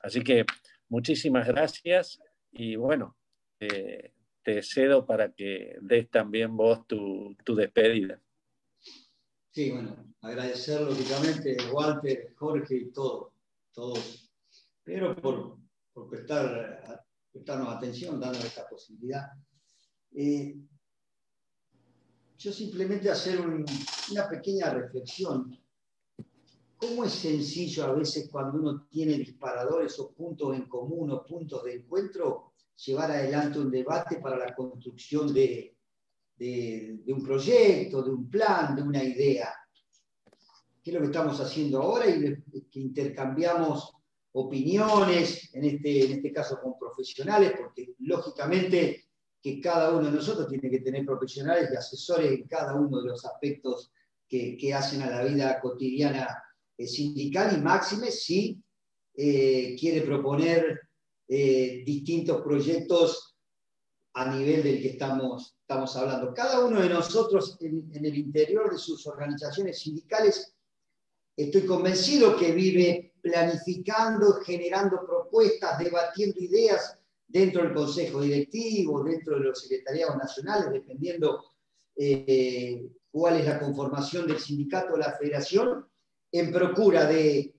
Así que muchísimas gracias y bueno, te cedo para que des también vos tu despedida. Sí, bueno, agradecer lógicamente a Walter, Jorge y todos, pero por prestarnos atención, darnos esta posibilidad. Yo simplemente hacer una pequeña reflexión. ¿Cómo es sencillo a veces cuando uno tiene disparadores o puntos en común o puntos de encuentro llevar adelante un debate para la construcción de un proyecto, de un plan, de una idea? ¿Qué es lo que estamos haciendo ahora? Y que intercambiamos opiniones, en este caso con profesionales, porque lógicamente que cada uno de nosotros tiene que tener profesionales y asesores en cada uno de los aspectos que hacen a la vida cotidiana sindical, y máxime si quiere proponer distintos proyectos a nivel del que estamos hablando. Cada uno de nosotros en el interior de sus organizaciones sindicales, estoy convencido que vive planificando, generando propuestas, debatiendo ideas dentro del Consejo Directivo, dentro de los secretariados nacionales, dependiendo cuál es la conformación del sindicato o la federación, en procura de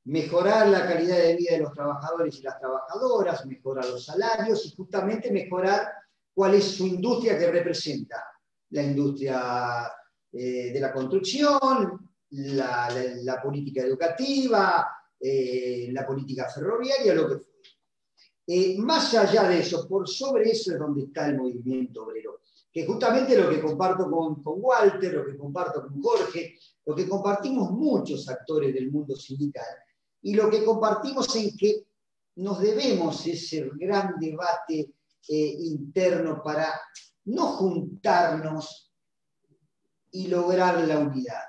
mejorar la calidad de vida de los trabajadores y las trabajadoras, mejorar los salarios y justamente mejorar cuál es su industria que representa. La industria de la construcción, la política educativa, la política ferroviaria, lo que fuera. Más allá de eso, por sobre eso es donde está el movimiento obrero, que justamente lo que comparto con Walter, lo que comparto con Jorge, lo que compartimos muchos actores del mundo sindical, y lo que compartimos en que nos debemos ese gran debate interno para no juntarnos y lograr la unidad,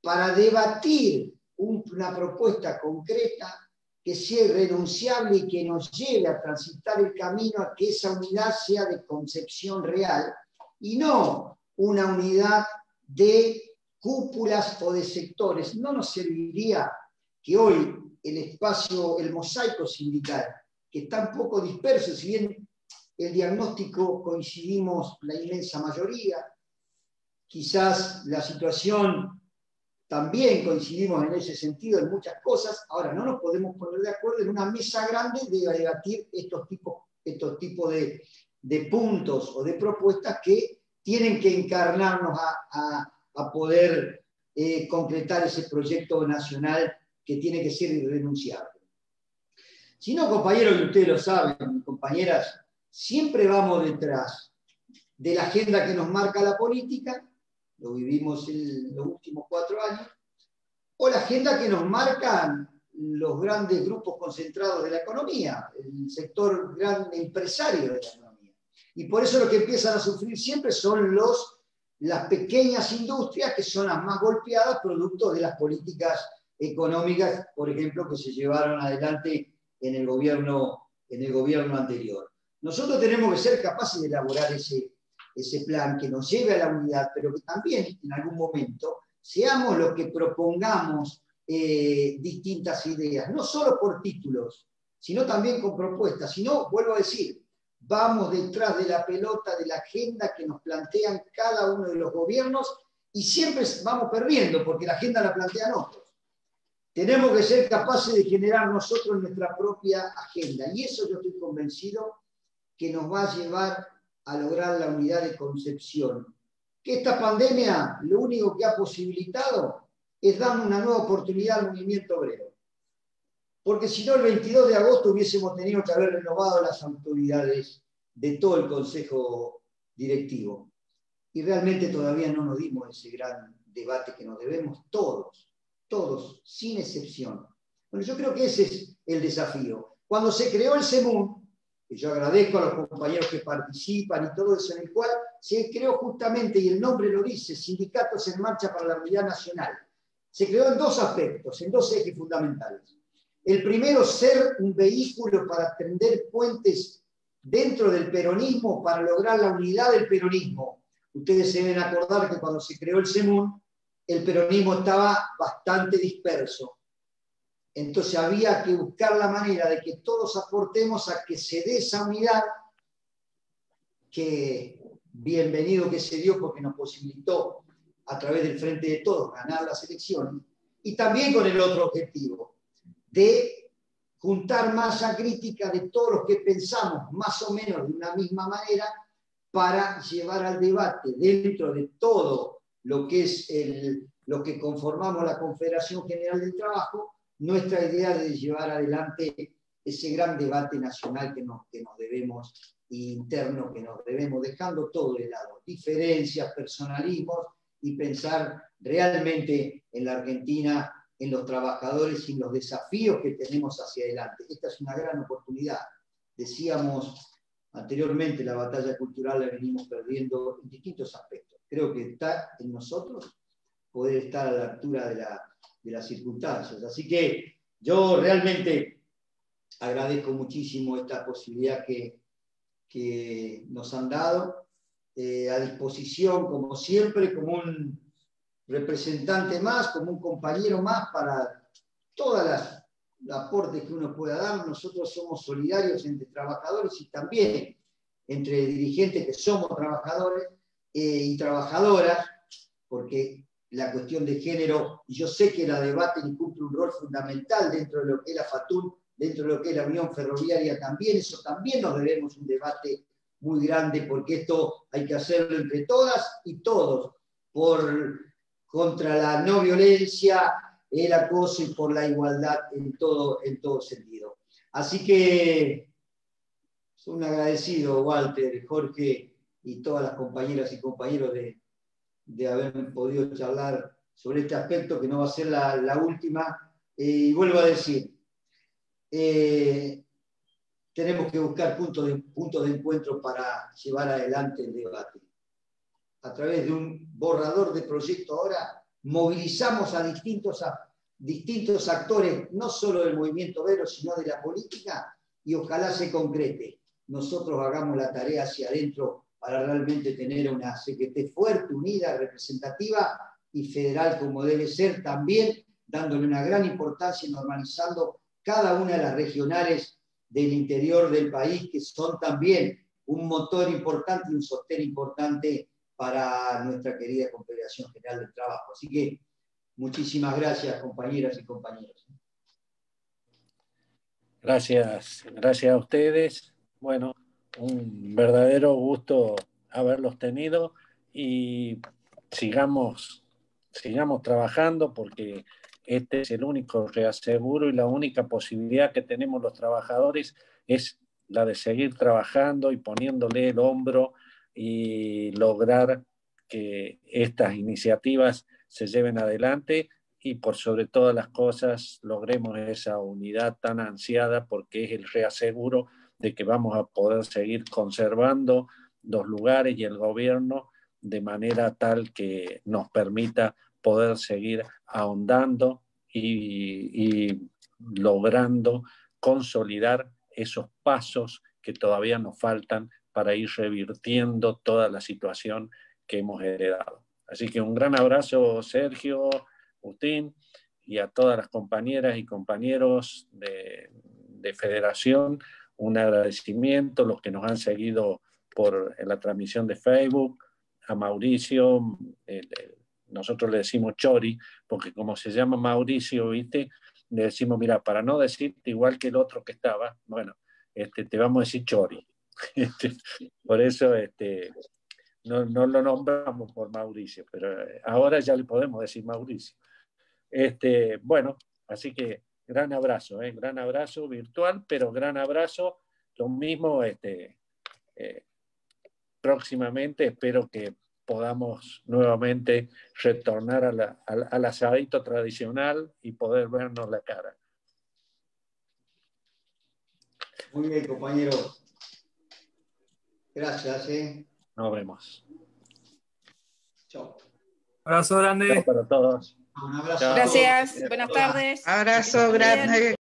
para debatir una propuesta concreta que sea irrenunciable y que nos lleve a transitar el camino a que esa unidad sea de concepción real y no una unidad de cúpulas o de sectores. No nos serviría que hoy el espacio, el mosaico sindical, que está un poco disperso, si bien el diagnóstico coincidimos la inmensa mayoría, quizás la situación también coincidimos en ese sentido en muchas cosas. Ahora, no nos podemos poner de acuerdo en una mesa grande de debatir estos tipos de puntos o de propuestas que tienen que encarnarnos a poder concretar ese proyecto nacional que tiene que ser irrenunciable. Si no, compañeros, y ustedes lo saben, compañeras, siempre vamos detrás de la agenda que nos marca la política, lo vivimos en los últimos 4 años, o la agenda que nos marcan los grandes grupos concentrados de la economía, el sector gran empresario de la economía. Y por eso lo que empiezan a sufrir siempre son las pequeñas industrias, que son las más golpeadas, producto de las políticas económicas, por ejemplo, que se llevaron adelante en el gobierno anterior. Nosotros tenemos que ser capaces de elaborar ese plan que nos lleve a la unidad, pero que también en algún momento seamos los que propongamos distintas ideas, no solo por títulos, sino también con propuestas. Si no, vuelvo a decir, vamos detrás de la pelota, de la agenda que nos plantean cada uno de los gobiernos y siempre vamos perdiendo porque la agenda la plantean otros. Tenemos que ser capaces de generar nosotros nuestra propia agenda y eso yo estoy convencido que nos va a llevar a lograr la unidad de concepción. Que esta pandemia lo único que ha posibilitado es dar una nueva oportunidad al movimiento obrero. Porque si no, el 22 de agosto hubiésemos tenido que haber renovado las autoridades de todo el Consejo Directivo. Y realmente todavía no nos dimos ese gran debate que nos debemos todos, sin excepción. Bueno, yo creo que ese es el desafío. Cuando se creó el SEMUN, que yo agradezco a los compañeros que participan y todo eso, en el cual se creó justamente, y el nombre lo dice, Sindicatos en Marcha para la Unidad Nacional. Se creó en 2 aspectos, en 2 ejes fundamentales. El primero, ser un vehículo para tender puentes dentro del peronismo para lograr la unidad del peronismo. Ustedes se deben acordar que cuando se creó el CEMUN, el peronismo estaba bastante disperso. Entonces había que buscar la manera de que todos aportemos a que se dé esa unidad, que bienvenido que se dio porque nos posibilitó a través del Frente de Todos ganar las elecciones, y también con el otro objetivo, de juntar masa crítica de todos los que pensamos más o menos de una misma manera para llevar al debate dentro de todo lo que es lo que conformamos la Confederación General del Trabajo, nuestra idea de llevar adelante ese gran debate nacional que nos debemos, interno que nos debemos, dejando todo de lado, diferencias, personalismos, y pensar realmente en la Argentina, en los trabajadores y en los desafíos que tenemos hacia adelante. Esta es una gran oportunidad. Decíamos anteriormente, la batalla cultural la venimos perdiendo en distintos aspectos. Creo que está en nosotros poder estar a la altura de las circunstancias. Así que yo realmente agradezco muchísimo esta posibilidad que nos han dado, a disposición, como siempre, como un representante más, como un compañero más para todas los aportes que uno pueda dar. Nosotros somos solidarios entre trabajadores y también entre dirigentes que somos trabajadores y trabajadoras, porque la cuestión de género, y yo sé que la debate cumple un rol fundamental dentro de lo que es la FATUN, dentro de lo que es la Unión Ferroviaria también, eso también nos debemos un debate muy grande, porque esto hay que hacerlo entre todas y todos, contra la no violencia, el acoso y por la igualdad en todo sentido. Así que soy un agradecido, Walter, Jorge y todas las compañeras y compañeros de haber podido charlar sobre este aspecto, que no va a ser la última. Y vuelvo a decir, tenemos que buscar puntos de encuentro para llevar adelante el debate. A través de un borrador de proyecto ahora, movilizamos a distintos actores, no solo del movimiento obrero, sino de la política, y ojalá se concrete. Nosotros hagamos la tarea hacia adentro para realmente tener una CGT fuerte, unida, representativa y federal como debe ser, también dándole una gran importancia y normalizando cada una de las regionales del interior del país, que son también un motor importante y un sostén importante para nuestra querida Confederación General del Trabajo. Así que muchísimas gracias, compañeras y compañeros. Gracias a ustedes. Bueno, un verdadero gusto haberlos tenido y sigamos trabajando, porque este es el único reaseguro y la única posibilidad que tenemos los trabajadores es la de seguir trabajando y poniéndole el hombro y lograr que estas iniciativas se lleven adelante y por sobre todas las cosas logremos esa unidad tan ansiada, porque es el reaseguro de que vamos a poder seguir conservando los lugares y el gobierno de manera tal que nos permita poder seguir ahondando y logrando consolidar esos pasos que todavía nos faltan para ir revirtiendo toda la situación que hemos heredado. Así que un gran abrazo, Sergio, Agustín, y a todas las compañeras y compañeros de Federación, un agradecimiento, los que nos han seguido en la transmisión de Facebook, a Mauricio, nosotros le decimos Chori, porque como se llama Mauricio, ¿viste? Le decimos, mira, para no decirte igual que el otro que estaba, bueno, te vamos a decir Chori. Por eso no lo nombramos por Mauricio, pero ahora ya le podemos decir Mauricio. Bueno, así que gran abrazo virtual, pero gran abrazo. Lo mismo próximamente espero que podamos nuevamente retornar al asadito tradicional y poder vernos la cara. Muy bien, compañeros. Gracias. Nos vemos. Chao. Abrazo grande. Chao para todos. Un abrazo. Chao. Gracias, buenas tardes. Abrazo grande.